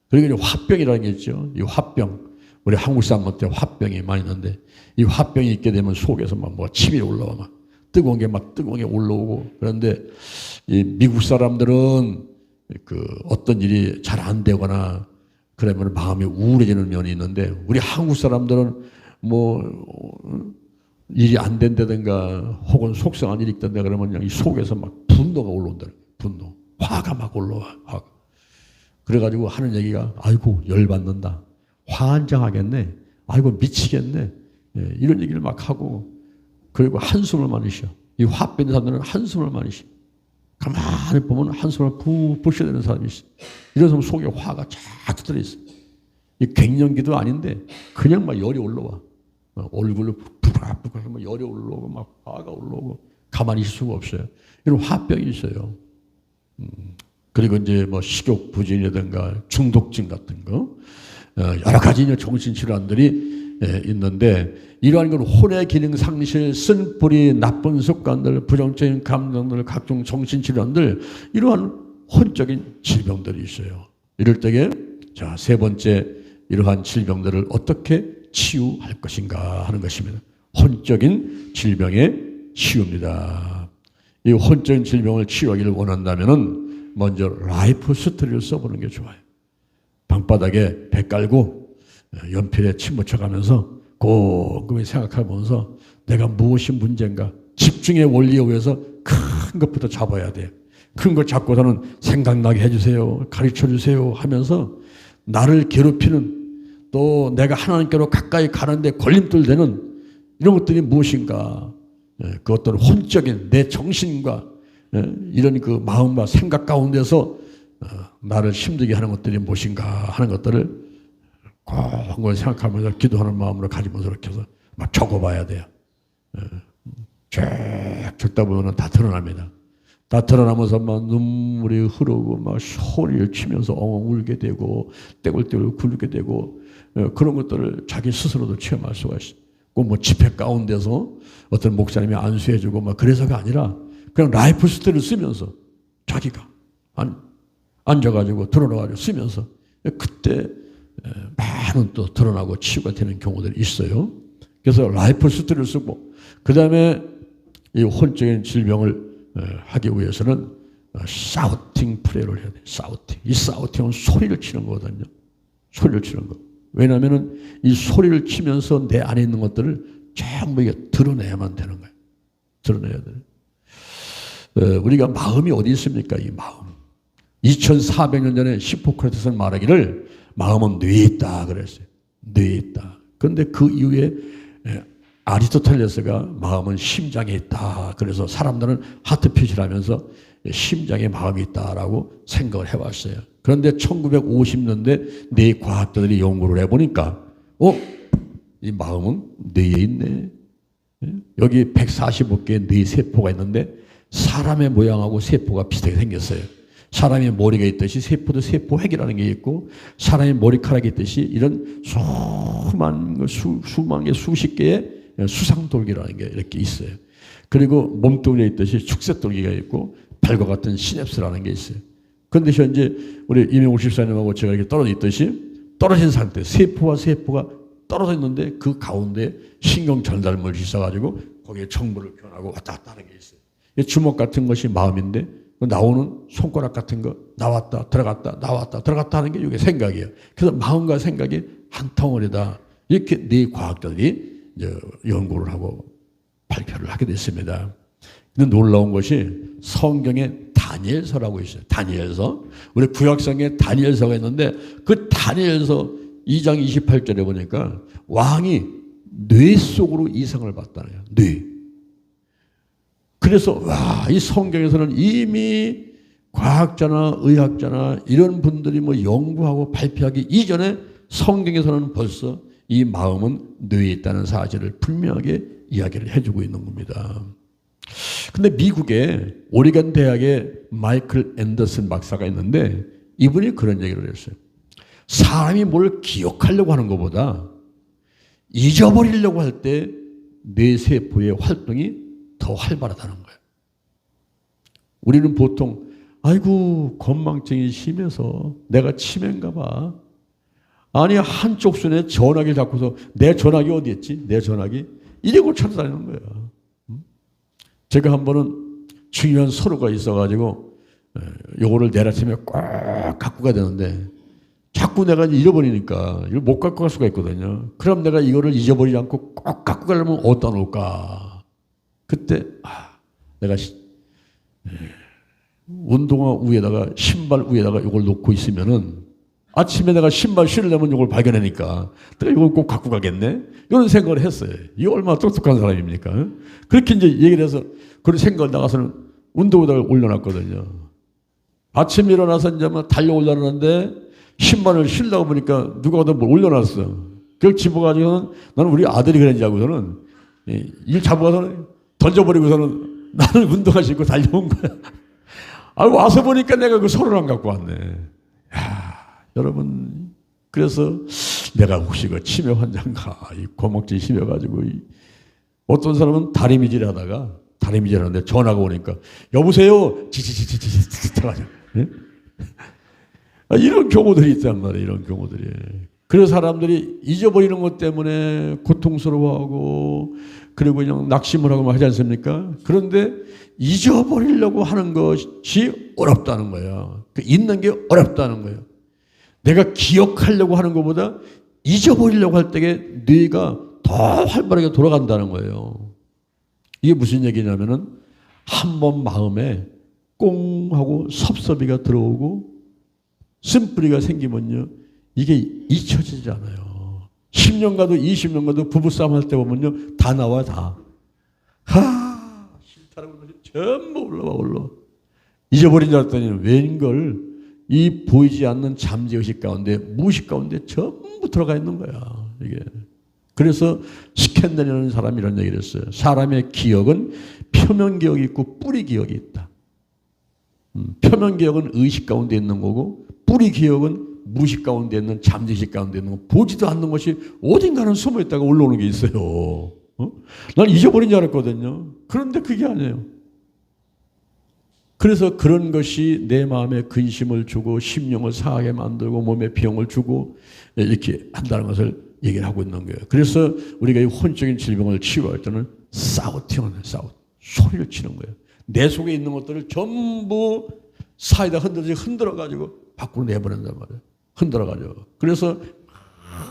B: 그리고 이제 화병이라는 게 있죠. 이 화병. 우리 한국 사람한테 화병이 많이 있는데, 이 화병이 있게 되면 속에서 막 뭐가 치밀이 올라와, 막 뜨거운 게 올라오고. 그런데 이 미국 사람들은 그 어떤 일이 잘 안 되거나 그러면 마음이 우울해지는 면이 있는데, 우리 한국 사람들은 뭐 일이 안 된다든가 혹은 속상한 일이 있던가 그러면 그냥 이 속에서 막 분노가 올라온다. 분노, 화가 막 올라와. 화가. 그래가지고 하는 얘기가, 아이고 열받는다, 환장하겠네, 아이고 미치겠네, 이런 얘기를 막 하고, 그리고 한숨을 많이 쉬어. 이 화병 사람들은 한숨을 많이 쉬어. 가만히 보면 한숨을 푹푹 쉬어야 되는 사람이 있어. 이런 사람 속에 화가 쫙 들어있어. 이 갱년기도 아닌데 그냥 막 열이 올라와. 얼굴로 푹푹 하면 열이 올라오고 막 화가 올라오고 가만히 있을 수가 없어요. 이런 화병이 있어요. 그리고 이제 뭐 식욕 부진이라든가 중독증 같은 거, 여러 가지 정신질환들이 있는데, 이러한 건 혼의 기능 상실, 쓴뿌리, 나쁜 습관들, 부정적인 감정들, 각종 정신질환들, 이러한 혼적인 질병들이 있어요. 이럴 때에 자, 세 번째, 이러한 질병들을 어떻게 치유할 것인가 하는 것입니다. 혼적인 질병의 치유입니다. 이 혼적인 질병을 치유하기를 원한다면은 먼저 라이프 스토리를 써보는 게 좋아요. 방바닥에 배 깔고 연필에 침 묻혀가면서 곰곰이 생각하면서 내가 무엇이 문제인가, 집중의 원리에 의해서 큰 것부터 잡아야 돼요. 큰 것 잡고서는 생각나게 해주세요, 가르쳐주세요 하면서 나를 괴롭히는, 또 내가 하나님께로 가까이 가는데 걸림돌 되는 이런 것들이 무엇인가, 그것들은 혼적인 내 정신과 이런 그 마음과 생각 가운데서 나를 힘들게 하는 것들이 무엇인가 하는 것들을 곰곰이 생각하면서 기도하는 마음으로 가지면서 이렇게 해서 막 적어봐야 돼요. 쭉 적다 보면 다 드러납니다. 다 드러나면서 막 눈물이 흐르고 막 소리를 치면서 엉엉 울게 되고 떼굴떼굴 굴게 되고, 그런 것들을 자기 스스로도 체험할 수가 있어요. 꼭 뭐 집회 가운데서 어떤 목사님이 안수해주고 막 그래서가 아니라 그냥 라이프 스토리를 쓰면서 자기가 앉아가지고 드러나가지고 쓰면서 그때 많은 또 드러나고 치유가 되는 경우들이 있어요. 그래서 라이프 스토리를 쓰고, 그 다음에 이 혼적인 질병을 하기 위해서는 사우팅 프레이를 해야 돼요. 사우팅. 이 사우팅은 소리를 치는 거거든요. 소리를 치는 거. 왜냐하면 이 소리를 치면서 내 안에 있는 것들을 전부 이게 드러내야만 되는 거예요. 드러내야 돼요. 우리가 마음이 어디 있습니까? 이 마음. 2400년 전에 히포크라테스는 말하기를 마음은 뇌에 있다 그랬어요. 뇌에 있다. 그런데 그 이후에 아리스토텔레스가 마음은 심장에 있다. 그래서 사람들은 하트 표시를 하면서 심장에 마음이 있다라고 생각을 해왔어요. 그런데 1950년대 뇌 과학자들이 연구를 해보니까 이 마음은 뇌에 있네. 여기 145개의 뇌 세포가 있는데 사람의 모양하고 세포가 비슷하게 생겼어요. 사람의 머리가 있듯이 세포도 세포핵이라는 게 있고, 사람의 머리카락이 있듯이 이런 수만 개, 수십 개의 수상돌기라는 게 이렇게 있어요. 그리고 몸뚱이에 있듯이 축세돌기가 있고, 발과 같은 시냅스라는 게 있어요. 그런데 현재 우리 이명옥 집사님하고 제가 이렇게 떨어져 있듯이 떨어진 상태, 세포와 세포가 떨어져 있는데 그 가운데 신경 전달물이 있어가지고 거기에 정보를 변하고 왔다 갔다 하는 게 있어요. 주먹 같은 것이 마음인데 나오는 손가락 같은 거 나왔다 들어갔다 나왔다 들어갔다 하는 게 이게 생각이에요. 그래서 마음과 생각이 한 덩어리다. 이렇게 네 과학자들이 이제 연구를 하고 발표를 하게 됐습니다. 근데 놀라운 것이 성경에 다니엘서라고 있어요. 다니엘서. 우리 구약성에 다니엘서가 있는데 그 다니엘서 2장 28절에 보니까 왕이 뇌 속으로 이상을 봤다네요. 뇌. 그래서 와, 이 성경에서는 이미 과학자나 의학자나 이런 분들이 뭐 연구하고 발표하기 이전에 성경에서는 벌써 이 마음은 뇌에 있다는 사실을 분명하게 이야기를 해주고 있는 겁니다. 근데 미국에 오리건 대학에 마이클 앤더슨 박사가 있는데 이분이 그런 얘기를 했어요. 사람이 뭘 기억하려고 하는 것보다 잊어버리려고 할 때 뇌세포의 활동이 더 활발하다는 거예요. 우리는 보통 아이고 건망증이 심해서 내가 치매인가 봐. 아니 한쪽 손에 전화기를 잡고서 내 전화기 어디 있지? 내 전화기? 이러고 찾아다니는 거예요. 제가 한 번은 중요한 서류가 있어가지고 요거를 내일 아침에 꼭 갖고 가야 되는데 자꾸 내가 잃어버리니까 이걸 못 갖고 갈 수가 있거든요. 그럼 내가 이거를 잊어버리지 않고 꼭 갖고 가려면 어디다 놓을까? 그때 내가 운동화 위에다가 신발 위에다가 이걸 놓고 있으면은 아침에 내가 신발 신으려면 이걸 발견하니까 내가 이걸 꼭 갖고 가겠네? 이런 생각을 했어요. 이거 얼마나 똑똑한 사람입니까? 그렇게 이제 얘기를 해서 그런 생각을 나가서는 운동에다가 올려놨거든요. 아침에 일어나서 이제 막 달려 올라가는데 신발을 신려고 보니까 누가 더 뭘 올려놨어. 그걸 집어가지고는 나는 우리 아들이 그랬는지 알고서는 일 잡아가서는 던져버리고서는 나는 운동화 신고 달려온 거야. 와서 보니까 내가 그 서류를 안 갖고 왔네. 여러분, 그래서 내가 혹시 그 치매 환자인가, 이 고막증이 심해가지고, 어떤 사람은 다리미질 하다가, 다리미질 하는데 전화가 오니까, 여보세요? 지지지지지지 해가지고, 이런 경우들이 있단 말이에요, 이런 경우들이. 그래서 사람들이 잊어버리는 것 때문에 고통스러워하고, 그리고 그냥 낙심을 하고 하지 않습니까? 그런데 잊어버리려고 하는 것이 어렵다는 거예요. 잊는 게 어렵다는 거예요. 내가 기억하려고 하는 것보다 잊어버리려고 할 때에 뇌가 더 활발하게 돌아간다는 거예요. 이게 무슨 얘기냐면은 한 번 마음에 꽁 하고 섭섭이가 들어오고 쓴뿌리가 생기면요 이게 잊혀지지 않아요. 10년 가도 20년 가도 부부싸움 할 때 보면요 다 나와 다. 싫다는 것이 전부 올라와. 잊어버린 줄 알았더니 웬걸 이 보이지 않는 잠재의식 가운데 무의식 가운데 전부 들어가 있는 거야 이게. 그래서 스캔들이라는 사람이 이런 얘기를 했어요. 사람의 기억은 표면 기억이 있고 뿌리 기억이 있다. 표면 기억은 의식 가운데 있는 거고 뿌리 기억은 무의식 가운데 있는 잠재의식 가운데 있는 거. 보지도 않는 것이 어딘가는 숨어 있다가 올라오는 게 있어요. 난 잊어버린 줄 알았거든요. 그런데 그게 아니에요. 그래서 그런 것이 내 마음에 근심을 주고 심령을 상하게 만들고 몸에 병을 주고 이렇게 한다는 것을 얘기를 하고 있는 거예요. 그래서 우리가 이 혼적인 질병을 치유할 때는 사우팅을 해요. 소리를 치는 거예요. 내 속에 있는 것들을 전부 사이다 흔들어가지고 밖으로 내보낸단 말이에요. 흔들어가지고. 그래서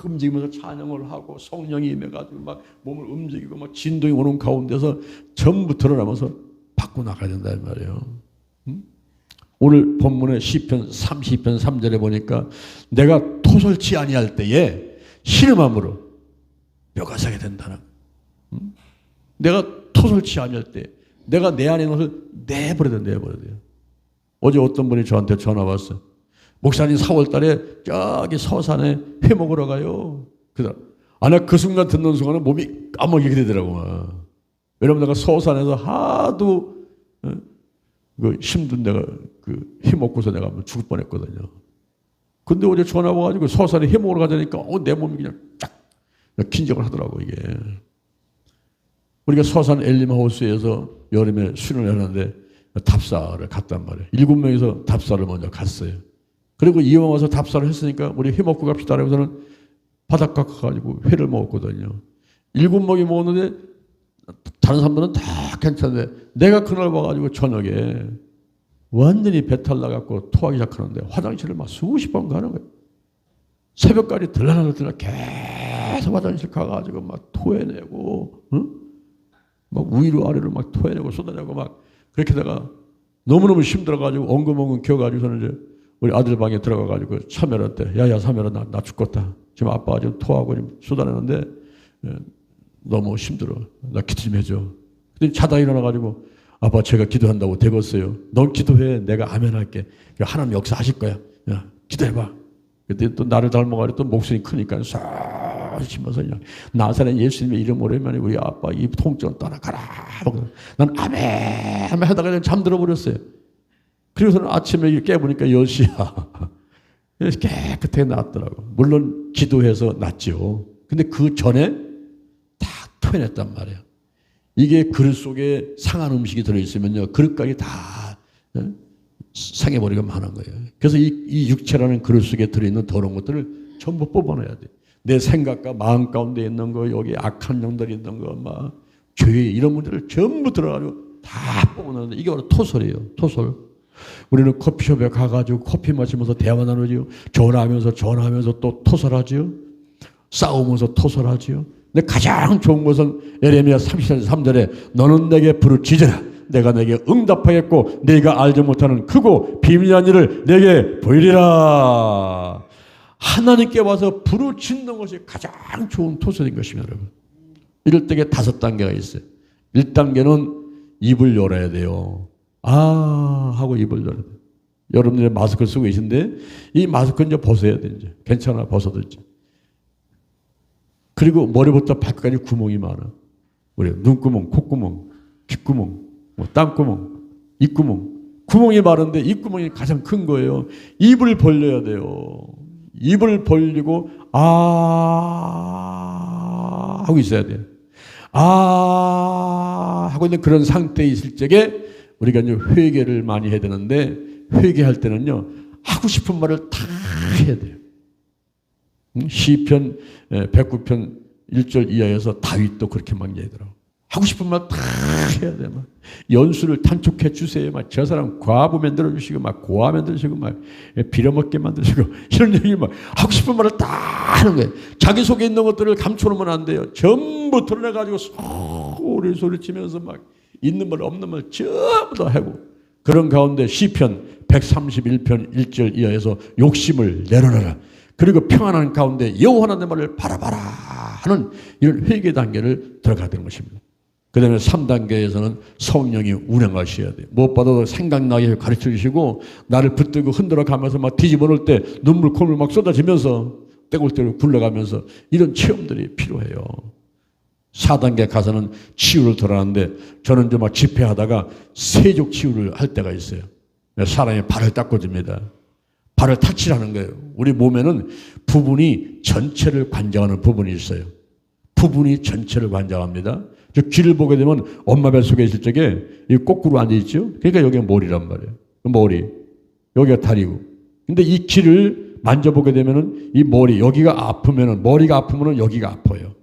B: 움직이면서 찬양을 하고 성령이 임해가지고 막 몸을 움직이고 막 진동이 오는 가운데서 전부 드러나면서 밖으로 나가야 된단 말이에요. 오늘 본문의 시편 30편 3절에 보니까 내가 토설치 아니할 때에 신음함으로 뼈가 사게 된다는. 내가 토설치 아니할 때 내가 내 안에 있는 것을 내버려야 돼요. 어제 어떤 분이 저한테 전화 왔어요. 목사님 4월 달에 저기 서산에 회 먹으러 가요. 내가 그 순간 듣는 순간은 몸이 까먹게 되더라고. 왜냐면 내가 서산에서 하도 그 힘든 데가 그 힘없고서 내가 죽을 뻔했거든요. 근데 어제 전화 와가지고 서산에 해먹으러 가자니까 내 몸이 그냥 쫙 긴장을 하더라고 이게. 우리가 서산 엘림하우스에서 여름에 수련을 했는데 답사를 갔단 말이에요. 7명이서 답사를 먼저 갔어요. 그리고 이왕 와서 답사를 했으니까 우리 회 먹고 갑시다. 그래서는 바닷가 가가지고 회를 먹었거든요. 7명이 먹었는데 다른 사람들은 다 괜찮은데 내가 그날 와가지고 저녁에 완전히 배탈 나갖고 토하기 시작하는데 화장실을 막 수십 번 가는 거예요. 새벽까지 들라나 계속 화장실 가가지고 막 토해내고, 응? 막 위로 아래로 막 토해내고 쏟아내고 막 그렇게 다가 너무너무 힘들어가지고 엉금엉금 겨가지고서는 이제 우리 아들 방에 들어가가지고 사면한테 야야 사면아 나 죽겠다. 지금 아빠가 지금 토하고 지금 쏟아내는데 너무 힘들어. 나 기도 좀 해줘. 근데 자다 일어나가지고 아빠 제가 기도한다고 되겠어요. 넌 기도해. 내가 아멘 할게. 하나님 역사하실 거야. 야, 기도해봐. 그때 또 나를 닮아가지고 또 목소리 크니까 싹 심어서 그냥 나사렛 예수님의 이름 오래면 우리 아빠 이 통증 떠나가라. 난 아멘 아멘 하다가 그냥 잠들어 버렸어요. 그리고서는 아침에 깨보니까 10시야. 깨끗하게 낫더라고. 물론 기도해서 낫죠. 근데 그 전에 다 토해냈단 말이에요. 이게 그릇 속에 상한 음식이 들어있으면요. 그릇까지 다 상해버리고 하는 거예요. 그래서 이 육체라는 그릇 속에 들어있는 더러운 것들을 전부 뽑아내야 돼. 내 생각과 마음 가운데 있는 거, 여기 악한 영들이 있는 거, 막 죄 이런 문제를 전부 들어가지고 다 뽑아내는데 이게 바로 토설이에요. 토설. 우리는 커피숍에 가가지고 커피 마시면서 대화 나누지요. 전화하면서 또 토설하지요. 싸우면서 토설하지요. 근데 가장 좋은 것은 예레미야 33절에 너는 내게 부르짖으라. 내가 내게 응답하겠고 네가 알지 못하는 크고 비밀한 일을 내게 보이리라. 하나님께 와서 부르짖는 것이 가장 좋은 토설인 것입니다. 여러분. 이럴 때에 5단계가 있어요. 1단계는 입을 열어야 돼요. 아 하고 입을 열어야 돼요. 여러분들이 마스크를 쓰고 계신데 이 마스크 이제 벗어야 돼. 이제. 괜찮아 벗어도 이제. 그리고 머리부터 발끝까지 구멍이 많아. 우리 눈구멍, 콧구멍, 귓구멍, 뭐 땅구멍, 입구멍. 구멍이 많은데 입구멍이 가장 큰 거예요. 입을 벌려야 돼요. 입을 벌리고 아 하고 있어야 돼요. 아 하고 있는 그런 상태에 있을 적에 우리가 이제 회개를 많이 해야 되는데 회개할 때는요 하고 싶은 말을 다 해야 돼요. 시편 109편 1절 이하에서 다윗도 그렇게 막 얘기하더라고. 하고 싶은 말 다 해야 돼. 막 연수를 단축해 주세요. 막 저 사람 과부 만들어 주시고 막 고아 만들어 주시고 막 빌어먹게 만드시고 이런 얘기 막 하고 싶은 말을 다 하는 거예요. 자기 속에 있는 것들을 감춰놓으면 안 돼요. 전부 드러내 가지고 소리치면서 막 있는 말 없는 말 전부 다 하고 그런 가운데 시편 131편 1절 이하에서 욕심을 내려놔라. 그리고 평안한 가운데 여호와 하나님의 말을 바라봐라 하는 이런 회개 단계를 들어가야 되는 것입니다. 그 다음에 3단계에서는 성령이 운행하셔야 돼요. 무엇보다도 생각나게 가르쳐 주시고 나를 붙들고 흔들어 가면서 막 뒤집어 놓을 때 눈물 콧물 막 쏟아지면서 떼굴떼굴 굴러가면서 이런 체험들이 필요해요. 4단계 가서는 치유를 들어가는데 저는 좀 막 집회하다가 세족 치유를 할 때가 있어요. 사람이 발을 닦아줍니다. 발을 타치라는 거예요. 우리 몸에는 부분이 전체를 관장하는 부분이 있어요. 부분이 전체를 관장합니다. 저 귀를 보게 되면 엄마 뱃속에 있을 적에 이 거꾸로 앉아있죠. 그러니까 여기가 머리란 말이에요. 머리. 여기가 다리고. 근데 이 귀를 만져보게 되면은 이 머리, 여기가 아프면은, 머리가 아프면은 여기가 아파요.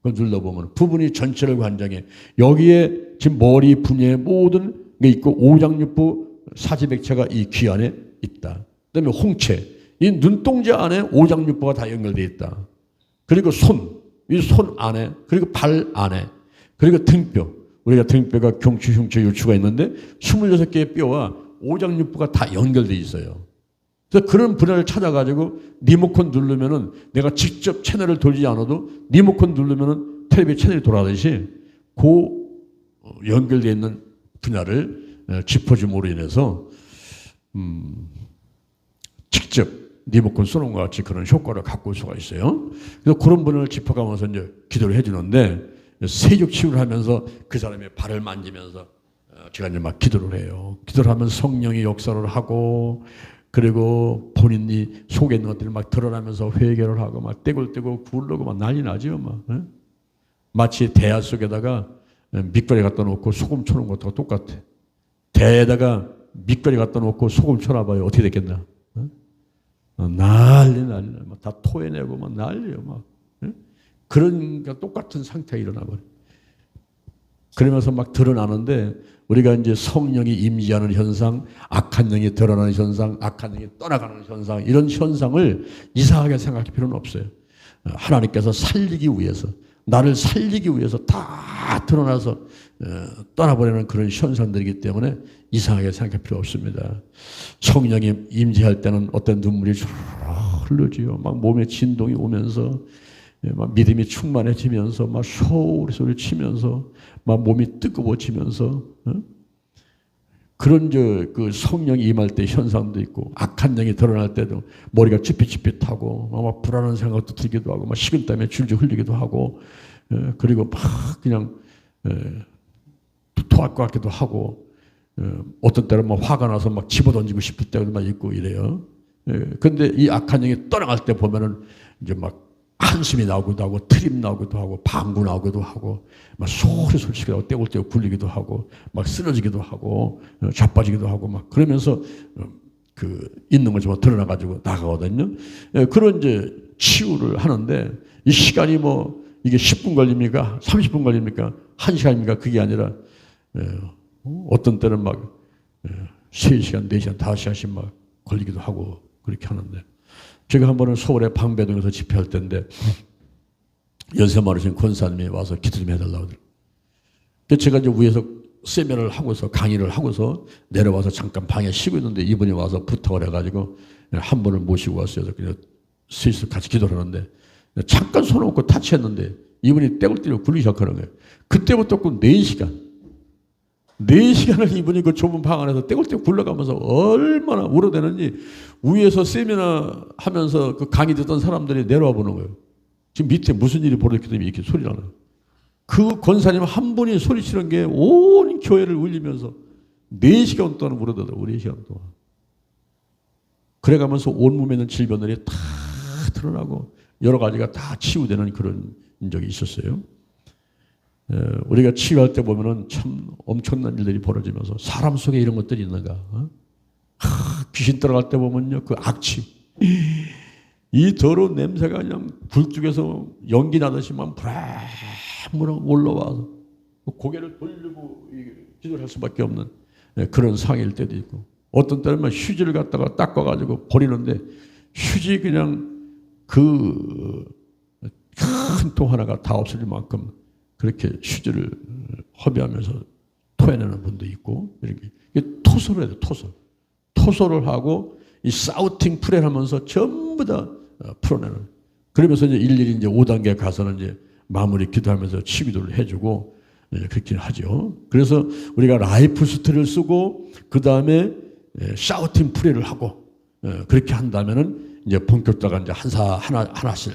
B: 그걸 눌러보면 부분이 전체를 관장해. 여기에 지금 머리 분야의 모든 게 있고 오장육부 사지백체가 이 귀 안에 있다. 그다음에 홍채, 이 눈동자 안에 오장육부가 다 연결되어 있다. 그리고 손, 이 손 안에, 그리고 발 안에, 그리고 등뼈. 우리가 등뼈가 경추, 흉추, 요추가 있는데 26개의 뼈와 오장육부가 다 연결되어 있어요. 그래서 그런 분야를 찾아가지고 리모컨 누르면은 내가 직접 채널을 돌리지 않아도 리모컨 누르면은 텔레비전 채널이 돌아가듯이 그 연결되어 있는 분야를 짚어줌으로 인해서 직접 리모컨 쏘는 것 같이 그런 효과를 갖고 올 수가 있어요. 그래서 그런 분을 짚어가면서 이제 기도를 해주는데 세족 치유를 하면서 그 사람의 발을 만지면서 제가 이제 막 기도를 해요. 기도를 하면 성령이 역사를 하고, 그리고 본인이 속에 있는 것들을 막 드러나면서 회개를 하고, 막 떼굴떼굴 굴르고 막 난리 나죠. 막. 마치 대야 속에다가 밑거리 갖다 놓고 소금 쳐놓은 것과 똑같아. 대에다가 밑거리 갖다 놓고 소금 쳐놔봐요. 어떻게 됐겠나? 난리. 막 다 토해내고 막 난리요. 막. 그런 똑같은 상태가 일어나버려. 그러면서 막 드러나는데, 우리가 이제 성령이 임재하는 현상, 악한 영이 드러나는 현상, 악한 영이 떠나가는 현상, 이런 현상을 이상하게 생각할 필요는 없어요. 하나님께서 살리기 위해서, 나를 살리기 위해서 다 드러나서 떠나버리는 그런 현상들이기 때문에 이상하게 생각할 필요 없습니다. 성령이 임재할 때는 어떤 눈물이 쫙 흐르지요. 막 몸에 진동이 오면서, 막 믿음이 충만해지면서, 막 소리 치면서, 막 몸이 뜨거워지면서, 그런 그 성령이 임할 때 현상도 있고, 악한 영이 드러날 때도 머리가 찌릿찌릿하고, 막 불안한 생각도 들기도 하고, 막 식은땀에 줄줄 흘리기도 하고, 그리고 막 그냥 토할 것 같기도 하고, 어떤 때는 막 화가 나서 막 집어던지고 싶을 때도 막 있고 이래요. 근데 이 악한 영이 떠나갈 때 보면은 이제 막 한숨이 나오기도 하고, 트림 나오기도 하고, 방구 나오기도 하고, 막 소리치기도 하고, 떼굴떼굴 굴리기도 하고, 막 쓰러지기도 하고, 자빠지기도 하고, 막 그러면서 있는 걸 좀 드러나가지고 나가거든요. 그런 이제 치유를 하는데, 이 시간이 뭐 이게 10분 걸립니까? 30분 걸립니까? 1시간입니까? 그게 아니라 어떤 때는 막 3시간, 4시간, 5시간씩 막 걸리기도 하고 그렇게 하는데, 제가 한 번은 서울의 방배동에서 집회할 때인데 연세 많으신 권사님이 와서 기도 좀 해달라고 하더라고요. 제가 이제 위에서 세미나를 하고서 강의를 하고서 내려와서 잠깐 방에 쉬고 있는데 이분이 와서 부탁을 해가지고 한 분을 모시고 왔어요. 그래서 셋이서 같이 기도를 하는데 잠깐 손을 얹고 타치했는데 이분이 떼굴떼굴 굴리기 시작하는 거예요. 그때부터 그 4시간을 이분이 그 좁은 방 안에서 떼굴떼굴 굴러가면서 얼마나 울어대는지, 위에서 세미나 하면서 그 강의 듣던 사람들이 내려와 보는 거예요. 지금 밑에 무슨 일이 벌어졌기 때문에 이렇게 소리 나는 거예요. 그 권사님 한 분이 소리치는 게 온 교회를 울리면서 4시간 동안 울어대더라고요. 4시간 동안. 그래가면서 온몸에 있는 질병들이 다 드러나고 여러 가지가 다 치유되는 그런 적이 있었어요. 우리가 치유할 때 보면은 참 엄청난 일들이 벌어지면서, 사람 속에 이런 것들이 있는가? 귀신 들어갈 때 보면요, 그 악취, 이 더러운 냄새가 그냥 굴뚝에서 연기 나듯이 막 불안불안 올라와서 고개를 돌리고 기도를 할 수밖에 없는 그런 상황일 때도 있고, 어떤 때는 막 휴지를 갖다가 닦아가지고 버리는데 휴지 그냥 그 큰 통 하나가 다 없어질 만큼 그렇게 휴지를 허비하면서 토해내는 분도 있고, 이렇게 토설을 해요. 토설을 하고 이 사우팅 프레를 하면서 전부 다 풀어내는. 그러면서 이제 일일이 이제 5단계 가서는 이제 마무리 기도하면서 치기도를 해주고 그렇게 하죠. 그래서 우리가 라이프 스토리를 쓰고 그 다음에 샤우팅 프레를 하고 그렇게 한다면은 이제 본격적으로 이제 하나씩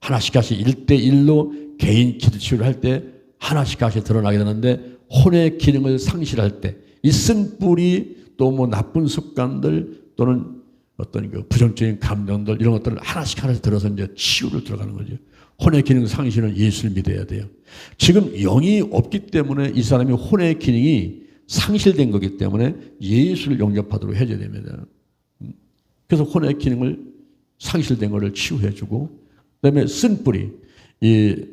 B: 1대1로 개인 기도 치유를 할 때 하나씩 드러나게 되는데, 혼의 기능을 상실할 때 이 쓴뿌리 또 뭐 나쁜 습관들 또는 어떤 그 부정적인 감정들 이런 것들을 하나씩 들어서 이제 치유를 들어가는 거죠. 혼의 기능 상실은 예수를 믿어야 돼요. 지금 영이 없기 때문에 이 사람이 혼의 기능이 상실된 거기 때문에 예수를 영접하도록 해줘야 됩니다. 그래서 혼의 기능을 상실된 것을 치유해주고, 그다음에 쓴뿌리, 이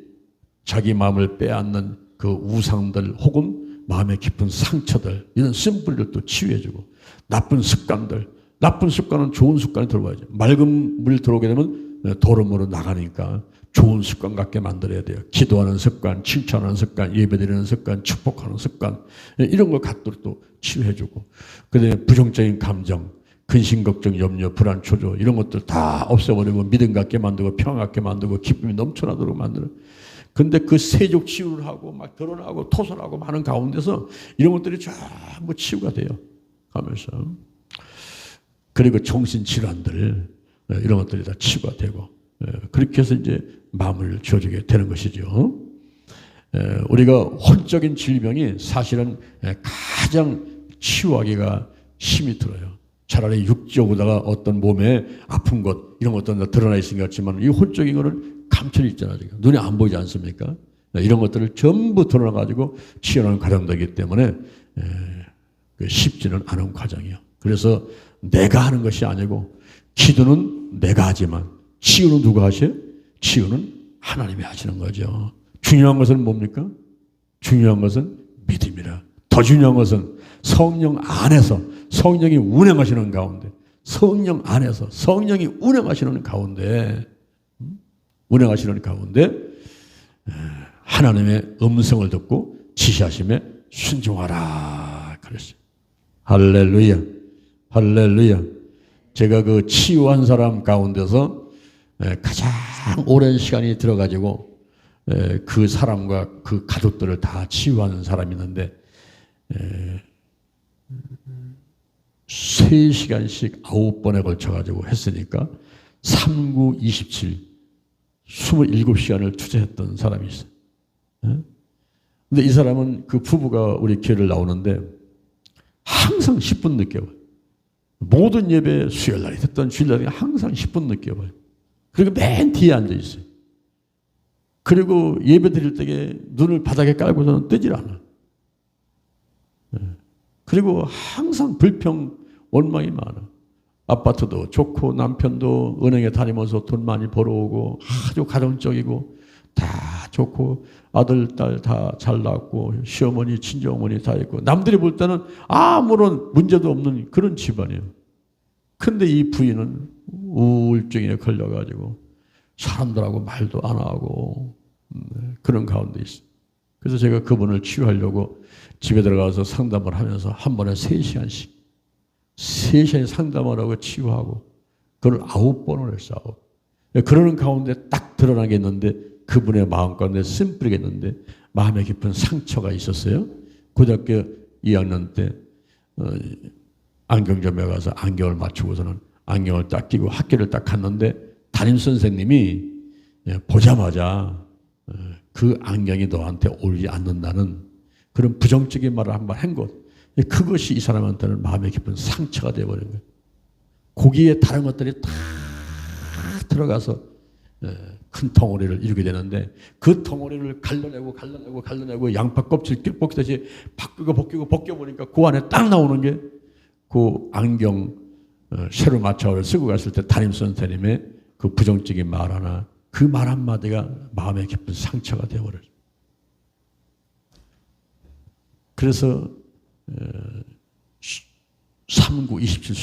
B: 자기 마음을 빼앗는 그 우상들 혹은 마음에 깊은 상처들, 이런 쓴뿌리를 또 치유해주고, 나쁜 습관은 좋은 습관이 들어와야죠. 맑은 물 들어오게 되면 더러움으로 나가니까 좋은 습관 갖게 만들어야 돼요. 기도하는 습관, 칭찬하는 습관, 예배드리는 습관, 축복하는 습관, 이런 걸 갖도록 또 치유해주고, 그다음에 부정적인 감정, 근심, 걱정, 염려, 불안, 초조 이런 것들 다 없애버리고 믿음 갖게 만들고 평화 갖게 만들고 기쁨이 넘쳐나도록 만드는. 근데 그 세족 치유를 하고 막 드러나고 토설하고 많은 가운데서 이런 것들이 전부 치유가 돼요. 가면서. 그리고 정신질환들 이런 것들이 다 치유가 되고, 그렇게 해서 이제 마음을 지어주게 되는 것이죠. 우리가 혼적인 질병이 사실은 가장 치유하기가 힘이 들어요. 차라리 육적으로다가 어떤 몸에 아픈 것 이런 것도 드러나 있으니까 같지만 이 혼적인 거는 감춰져 있잖아요. 지금. 눈에 안 보이지 않습니까? 이런 것들을 전부 드러나가지고 치유하는 과정이기 때문에 쉽지는 않은 과정이에요. 그래서 내가 하는 것이 아니고 기도는 내가 하지만 치유는 누가 하셔요? 치유는 하나님이 하시는 거죠. 중요한 것은 뭡니까? 중요한 것은 믿음이라. 더 중요한 것은 성령 안에서 성령이 운행하시는 가운데 성령 안에서 성령이 운행하시는 가운데 하나님의 음성을 듣고 지시하심에 순종하라 그랬어요. 할렐루야, 할렐루야. 제가 그 치유한 사람 가운데서 가장 오랜 시간이 들어가지고 그 사람과 그 가족들을 다 치유하는 사람이 있는데 3시간씩 9번에 걸쳐가지고 했으니까 3, 9, 27, 27시간을 투자했던 사람이 있어요. 근데 이 사람은 그 부부가 우리 교회를 나오는데 항상 10분 늦게 와요. 모든 예배 수요일날이 됐던 주일날이 항상 10분 늦게 와요. 그리고 맨 뒤에 앉아 있어요. 그리고 예배 드릴 때에 눈을 바닥에 깔고서는 뜨질 않아. 그리고 항상 불평, 원망이 많아. 아파트도 좋고 남편도 은행에 다니면서 돈 많이 벌어오고 아주 가정적이고 다 좋고 아들, 딸 다 잘 낳고 시어머니, 친정어머니 다 있고 남들이 볼 때는 아무런 문제도 없는 그런 집안이에요. 근데 이 부인은 우울증에 걸려가지고 사람들하고 말도 안 하고 그런 가운데 있어요. 그래서 제가 그분을 치유하려고 집에 들어가서 상담을 하면서 한 번에 3시간씩 상담을 하고 치유하고 그걸 9번을 했어. 그러는 가운데 딱 드러나겠는데 그분의 마음 가운데 쓴뿌리겠는데 마음에 깊은 상처가 있었어요. 고등학교 2학년 때 안경점에 가서 안경을 맞추고서는 안경을 딱 끼고 학교를 딱 갔는데 담임선생님이 보자마자 그 안경이 너한테 어울리지 않는다는 그런 부정적인 말을 한 번 한 것. 그것이 이 사람한테는 마음에 깊은 상처가 되어버린 거예요. 거기에 다른 것들이 다 들어가서 큰 덩어리를 이루게 되는데 그 덩어리를 갈라내고 양파 껍질 벗기듯이 벗겨보니까 그 안에 딱 나오는 게 그 안경 새로 맞춰서 쓰고 갔을 때 담임선생님의 그 부정적인 말 하나 그 말 한마디가 마음에 깊은 상처가 되어버려요. 그래서 3, 9, 27,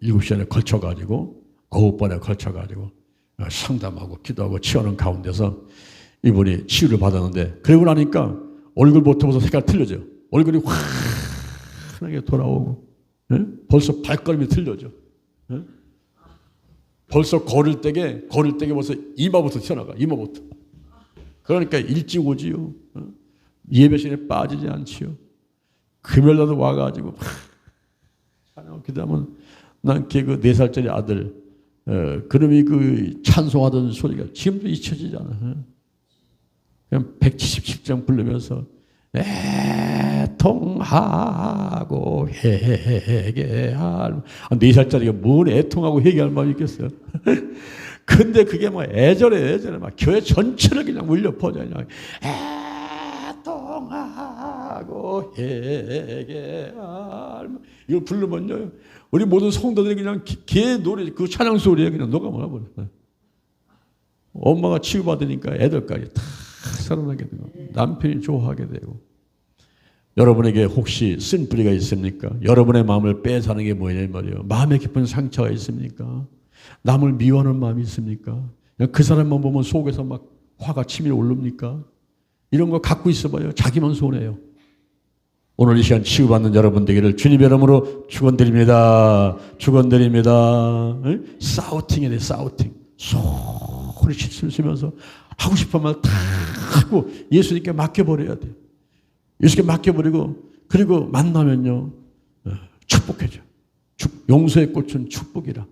B: 27시간에 걸쳐가지고 9번에 걸쳐가지고 상담하고 기도하고 치유하는 가운데서 이분이 치유를 받았는데 그러고 나니까 얼굴부터 색깔 틀려져. 얼굴이 환하게 돌아오고 벌써 발걸음이 틀려져. 벌써 걸을 때게 벌써 이마부터 튀어나가. 이마부터. 그러니까 일찍 오지요. 예배 시간에 빠지지 않지요. 금요일날도 와가지고 찬양 기도하면 난 그 4살짜리 아들 그놈이 그 찬송하던 소리가 지금도 잊혀지잖아. 그냥 177장 부르면서 애통하고 회개할 4살짜리가 뭔 애통하고 회개할 마음이 있겠어요. 근데 그게 뭐 애절해 막 교회 전체를 그냥 울려 퍼져 그냥 애통하고 회개할 이걸 부르면요 우리 모든 성도들이 그냥 개 노래 그 찬양 소리에 그냥 녹아버려 버려. 엄마가 치유받으니까 애들까지 다 살아나게 되고 남편이 좋아하게 되고. 여러분에게 혹시 쓴뿌리가 있습니까? 여러분의 마음을 빼앗는 게 뭐냐 말이에요. 마음에 깊은 상처가 있습니까? 남을 미워하는 마음이 있습니까? 그 사람만 보면 속에서 막 화가 치밀어 오릅니까? 이런 거 갖고 있어봐요. 자기만 손해요. 오늘 이 시간 치유받는 여러분 되기를 주님의 이름으로 축원드립니다. 축원드립니다. 사우팅이야 돼. 사우팅. 소리 치면서 하고 싶은 말 다 하고 예수님께 맡겨버려야 돼. 예수님께 맡겨버리고 그리고 만나면요 축복해줘. 용서의 꽃은 축복이라.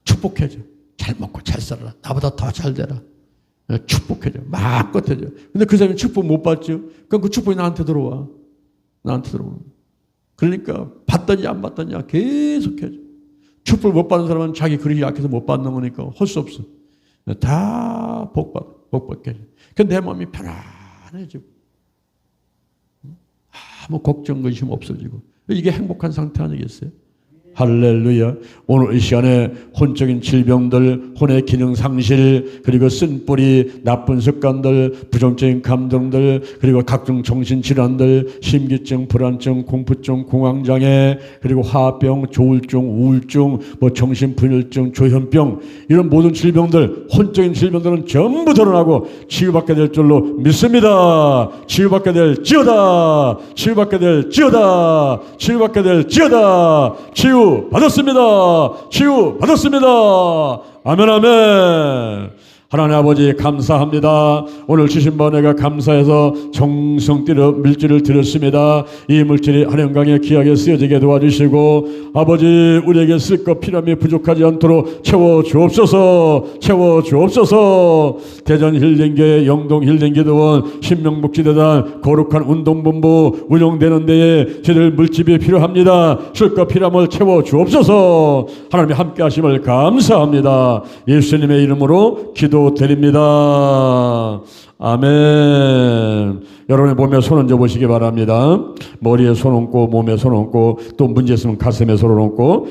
B: 축복해줘. 잘 먹고 잘 살아라. 나보다 더 잘 되라. 축복해줘. 막 껏해줘. 근데 그 사람이 축복 못 받죠. 그럼 그 축복이 나한테 들어와. 나한테 들어오는.
C: 그러니까 받더니 안 받더니 계속해줘. 축복을 못 받는 사람은 자기 그릇이 약해서 못 받는 거니까 할 수 없어. 다 복받게. 근데 내 마음이 편안해지고 아무 걱정 근심 없어지고 이게 행복한 상태 아니겠어요?
B: 할렐루야. 오늘 이 시간에 혼적인 질병들, 혼의 기능 상실, 그리고 쓴뿌리, 나쁜 습관들, 부정적인 감정들, 그리고 각종 정신질환들, 심기증, 불안증, 공포증, 공황장애, 그리고 화병, 조울증, 우울증, 정신분열증, 조현병, 이런 모든 질병들, 혼적인 질병들은 전부 드러나고 치유받게 될 줄로 믿습니다. 치유받게 될지어다. 치유받게 될지어다. 치유받게 될지어다. 치유 받았습니다. 치유 받았습니다. 아멘, 아멘. 하나님 아버지 감사합니다. 오늘 주신 바 내가 감사해서 정성 들여 물질을 드렸습니다. 이 물질이 한영강에 귀하게 쓰여지게 도와주시고 아버지 우리에게 쓸 것 필요함이 부족하지 않도록 채워주옵소서. 채워주옵소서. 대전 힐링교회, 영동 힐링기도원, 신명복지대단, 거룩한 운동본부 운영되는 데에 저희들 물집이 필요합니다. 쓸 것 필요함을 채워주옵소서. 하나님이 함께 하심을 감사합니다. 예수님의 이름으로 기도드립니다. 아멘. 여러분의 몸에 손 얹어 보시기 바랍니다. 머리에 손 얹고 몸에 손 얹고 또 문제 있으면 가슴에 손을 얹고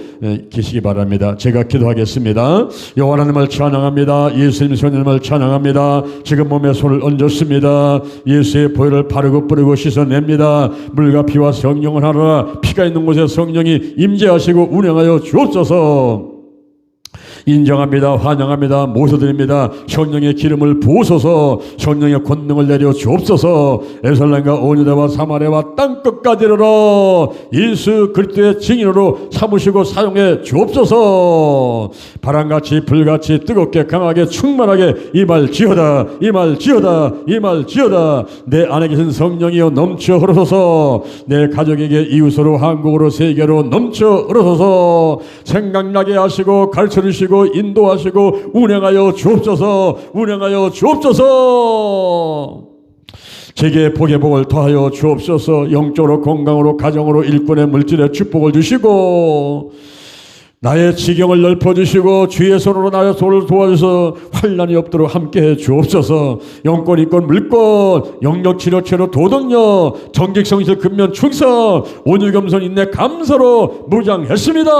B: 계시기 바랍니다. 제가 기도하겠습니다. 여호와 하나님을 찬양합니다. 예수님 성령님을 찬양합니다. 지금 몸에 손을 얹었습니다. 예수의 보혈을 바르고 뿌리고 씻어냅니다. 물과 피와 성령을 하라. 피가 있는 곳에 성령이 임재하시고 운행하여 주옵소서. 인정합니다. 환영합니다. 모셔드립니다. 성령의 기름을 부으소서. 성령의 권능을 내려 주옵소서. 에살렘과 오니다와 사마리아와 땅끝까지 이르러 예수 그리스도의 증인으로 삼으시고 사용해 주옵소서. 바람같이 불같이 뜨겁게 강하게 충만하게 임할지어다. 임할지어다. 임할지어다. 내 안에 계신 성령이여 넘쳐 흐르소서. 내 가족에게 이웃으로 한국으로 세계로 넘쳐 흐르소서. 생각나게 하시고 가르쳐주시고 인도하시고 운행하여 주옵소서. 운행하여 주옵소서. 제게 복의 복을 더하여 주옵소서. 영적으로 건강으로 가정으로 일꾼의 물질에 축복을 주시고 나의 지경을 넓혀주시고 주의 손으로 나의 손을 도와줘서 환난이 없도록 함께해 주옵소서. 영권 인권 물권 영력 치료체로 도덕력 정직성실 근면 충성 온유겸손 인내 감사로 무장했습니다.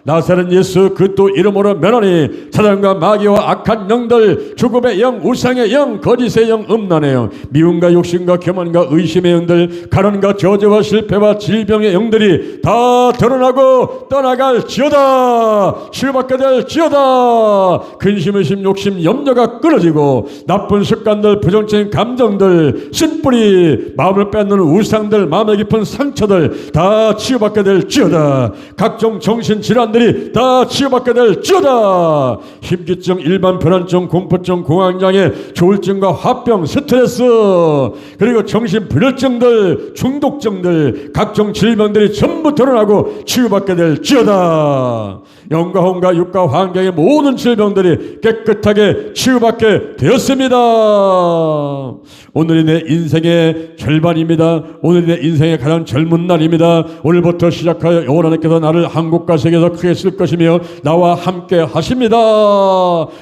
B: 나사렛 예수 그리스도 이름으로 면하니 사단과 마귀와 악한 영들 죽음의 영 우상의 영 거짓의 영 음란의 영 미움과 욕심과 교만과 의심의 영들 가난과 저주와 실패와 질병의 영들이 다 드러나고 떠나갈 지어다. 치유받게 될 지어다. 근심 의심 욕심 염려가 끊어지고 나쁜 습관들 부정적인 감정들 신뿌리 마음을 뺏는 우상들 마음에 깊은 상처들 다 치유받게 될 지어다. 각종 정신질환들이 다 치유받게 될 지어다. 심기증 일반 불안증 공포증 공황장애 조울증과 화병 스트레스 그리고 정신불혈증들 중독증들 각종 질병들이 전부 드러나고 치유받게 될 지어다. 영과 혼과 육과 환경의 모든 질병들이 깨끗하게 치유받게 되었습니다. 오늘이 내 인생의 절반입니다. 오늘이 내 인생의 가장 젊은 날입니다. 오늘부터 시작하여 여호와 하나님께서 나를 한국과 세계에서 크게 쓸 것이며 나와 함께 하십니다.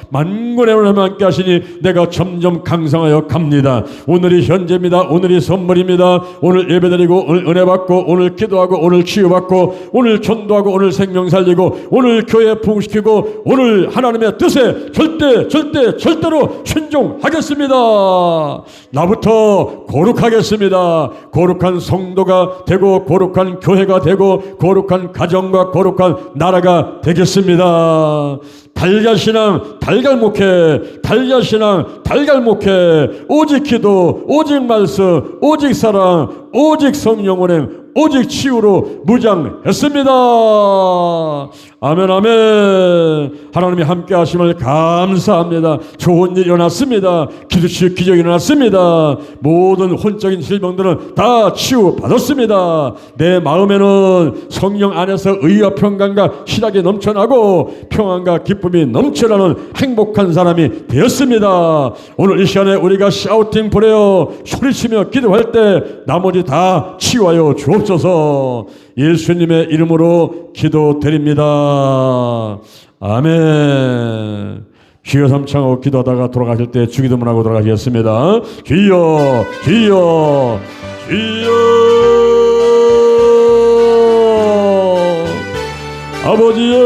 B: 만군의 하나님 함께 하시니 내가 점점 강성하여 갑니다. 오늘이 현재입니다. 오늘이 선물입니다. 오늘 예배드리고 오늘 은혜 받고 오늘 기도하고 오늘 치유받고 오늘 전도하고 오늘 생명 살리고 오늘 교회 부흥시키고 오늘 하나님의 뜻에 절대로 순종하겠습니다. 나부터 거룩하겠습니다. 거룩한 성도가 되고 거룩한 교회가 되고 거룩한 가정과 거룩한 나라가 되겠습니다. 달걀신앙 달걀목회 달걀신앙 달걀목회 오직 기도 오직 말씀 오직 사랑 오직 성령 운행 오직 치유로 무장했습니다.
C: 아멘 아멘. 하나님이 함께 하심을 감사합니다. 좋은 일이 일어났습니다. 기적이 일어났습니다. 모든 혼적인 질병들은 다 치유받았습니다. 내 마음에는 성령 안에서 의와 평강과 희락이 넘쳐나고 평안과 기쁨이 넘쳐나는 행복한 사람이 되었습니다. 오늘 이 시간에 우리가 샤우팅 보내어 소리치며 기도할 때 나머지 다 치유하여 주옵소서. 예수님의 이름으로 기도드립니다. 아멘. 주여 삼창하고 기도하다가 돌아가실 때 주기도문 하고 돌아가시겠습니다. 주여 주여 주여. 아버지여,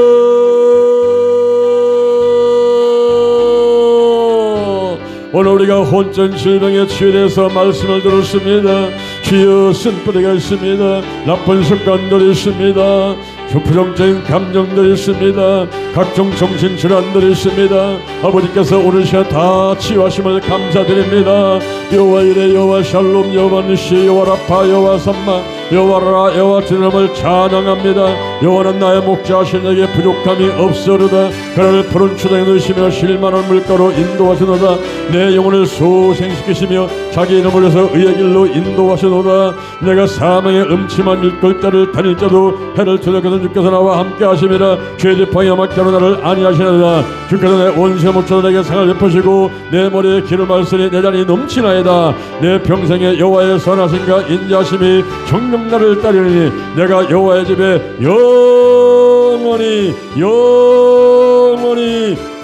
C: 오늘 우리가 혼전 질병에 치유돼서 말씀을 들었습니다. 주여, 쓴뿌리가 있습니다. 나쁜 습관들이 있습니다. 부정적인 감정들이 있습니다. 각종 정신질환들이 있습니다. 아버지께서 오늘 시간 다 치유하심을 감사드립니다. 여호와 이레, 여호와 샬롬, 여호와 니시, 여호와 라파, 여호와 삼마, 여호와라, 여호와 주님을 찬양합니다. 여호와는 나의 목자하신 내게 부족함이 없으리다. 그를 푸른 추당에 넣으시며 실만한 물가로 인도하시노다. 내 영혼을 소생시키시며 자기 이름을 위해서 의의 길로 인도하시노다. 내가 사망의 음침한 일걸자를 다닐 자도 해를 저녁에는 주께서 나와 함께 하심이라. 죄 지팡이와 막자로 나를 안위하시나이다. 주께서 내 원수의 목자로 내게 상을 베푸시고 내 머리에 기름 바르시니 내 잔이 넘치나이다. 내 평생에 여호와의 선하심과 인자하심이 정녕 나를 따르니 내가 여호와의 집에 영원히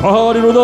C: 가리로다.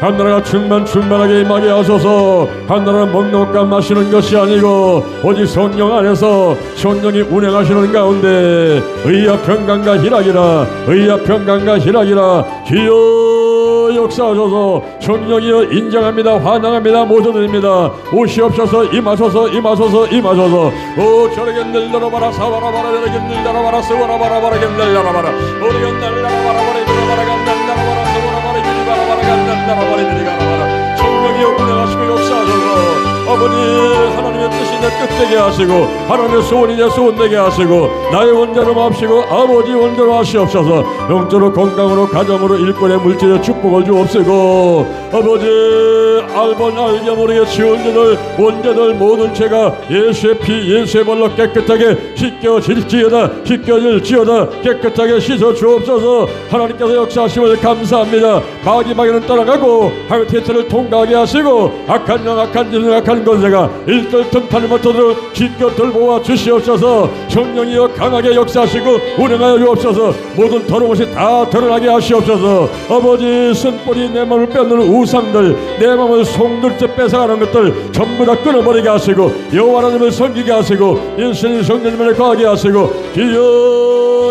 C: 한나라가 충만하게 임하게 하소서. 한나라는 먹는 것과 마시는 것이 아니고 오직 성령 안에서 성령이 운행하시는 가운데 의와 평강과 희락이라, 의와 평강과 희락이라. 주여 역사하소서. 성령이여 인정합니다. 환영합니다. 모셔드립니다. 오시옵소서. 임하소서. 임하소서. 임하소서. 오 저렇게 늘려라봐라 사바라바라 저렇게 늘려라봐라 스바라바라바라 늘려라봐라 오리게 늘려라봐라 버리라바라 간다라바라 스바라바라 비리바라바라 간다라바라 비리가라바라. 성령이여 운행하시고 역사하소서. 아버지, 하나님의 뜻이 내 뜻되게 하시고 하나님의 소원이 내 소원되게 하시고 나의 원자로 마옵시고 아버지 원자로 하시옵소서. 영적으로 건강으로 가정으로 일꾼의 물질의 축복을 주옵시고 아버지, 알게 모르게 지은 자들 원자들 모든 죄가 예수의 피 예수의 발로 깨끗하게 씻겨질지어다. 씻겨질지어다. 깨끗하게 씻어 주옵소서. 하나님께서 역사하심을 감사합니다. 마귀에게는 떠나가고 하나님의 태초를 통과하게 하시고 악한 영 악한 진영 악한 권세가 일절 틈타를 못하도록 지켜 돌보아 주시옵소서. 성령이여 강하게 역사하시고 운행하여 주옵소서. 모든 더러운 것이 다 드러나게 하시옵소서. 아버지, 쓴뿌리 내 마음을 빼앗는 우상들, 내 마음을 송두리째 뺏어가는 것들 전부 다 끊어버리게 하시고 여호와 하나님을 섬기게 하시고 예수님 성령님을 거하게 하시고 주여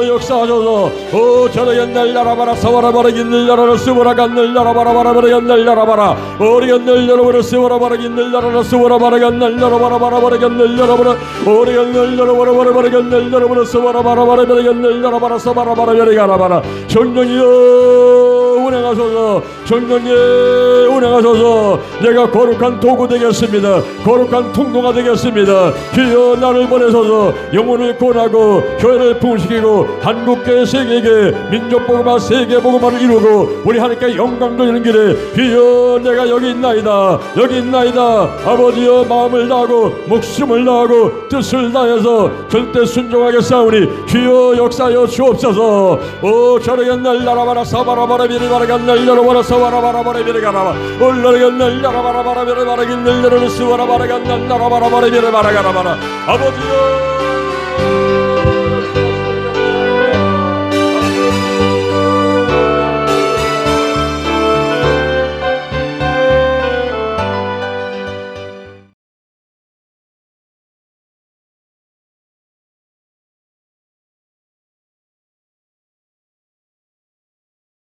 C: 역사하소서. 오 저러게 날려라봐라 사와라바라기 늘려라라 스보라가 늘려라바라바라바라기 늘려라바라 오리가 늘려라바라 스보라바라기 늘려라라 스보라바라가 늘려라바라바라바라기 늘려라바라 오리가 늘려라바라바라바라기 늘려라바라 스보라바라바라바라기 늘려라바라 스바라바라바라가라바라. 성령이여 운행하소서. 성령님 운행하소서. 내가 거룩한 도구 되겠습니다. 거룩한 통로가 되겠습니다. 주여 나를 보내소서. 영혼을 구원하고 교회를 부흥시키고 한국교회 세계에게 민족복음화 세계복음화를 이루고 우리 하나님께 영광 돌리는 길에 주여 내가 여기 있나이다. 여기 있나이다. 아버지여 마음을 다하고 목숨을 다하고 뜻을 다해서 절대 순종하게 싸우니 주여 역사하여 주옵소서. 오 저러게 날라라바라 사바라바라 비리바라가 날려라바라 사바라바라바라 비리가라바 올라라가 날려라바라바라 비리바라기 날려라 스와라바라가 날라라바라바라 비리바라가라바라. 아버지여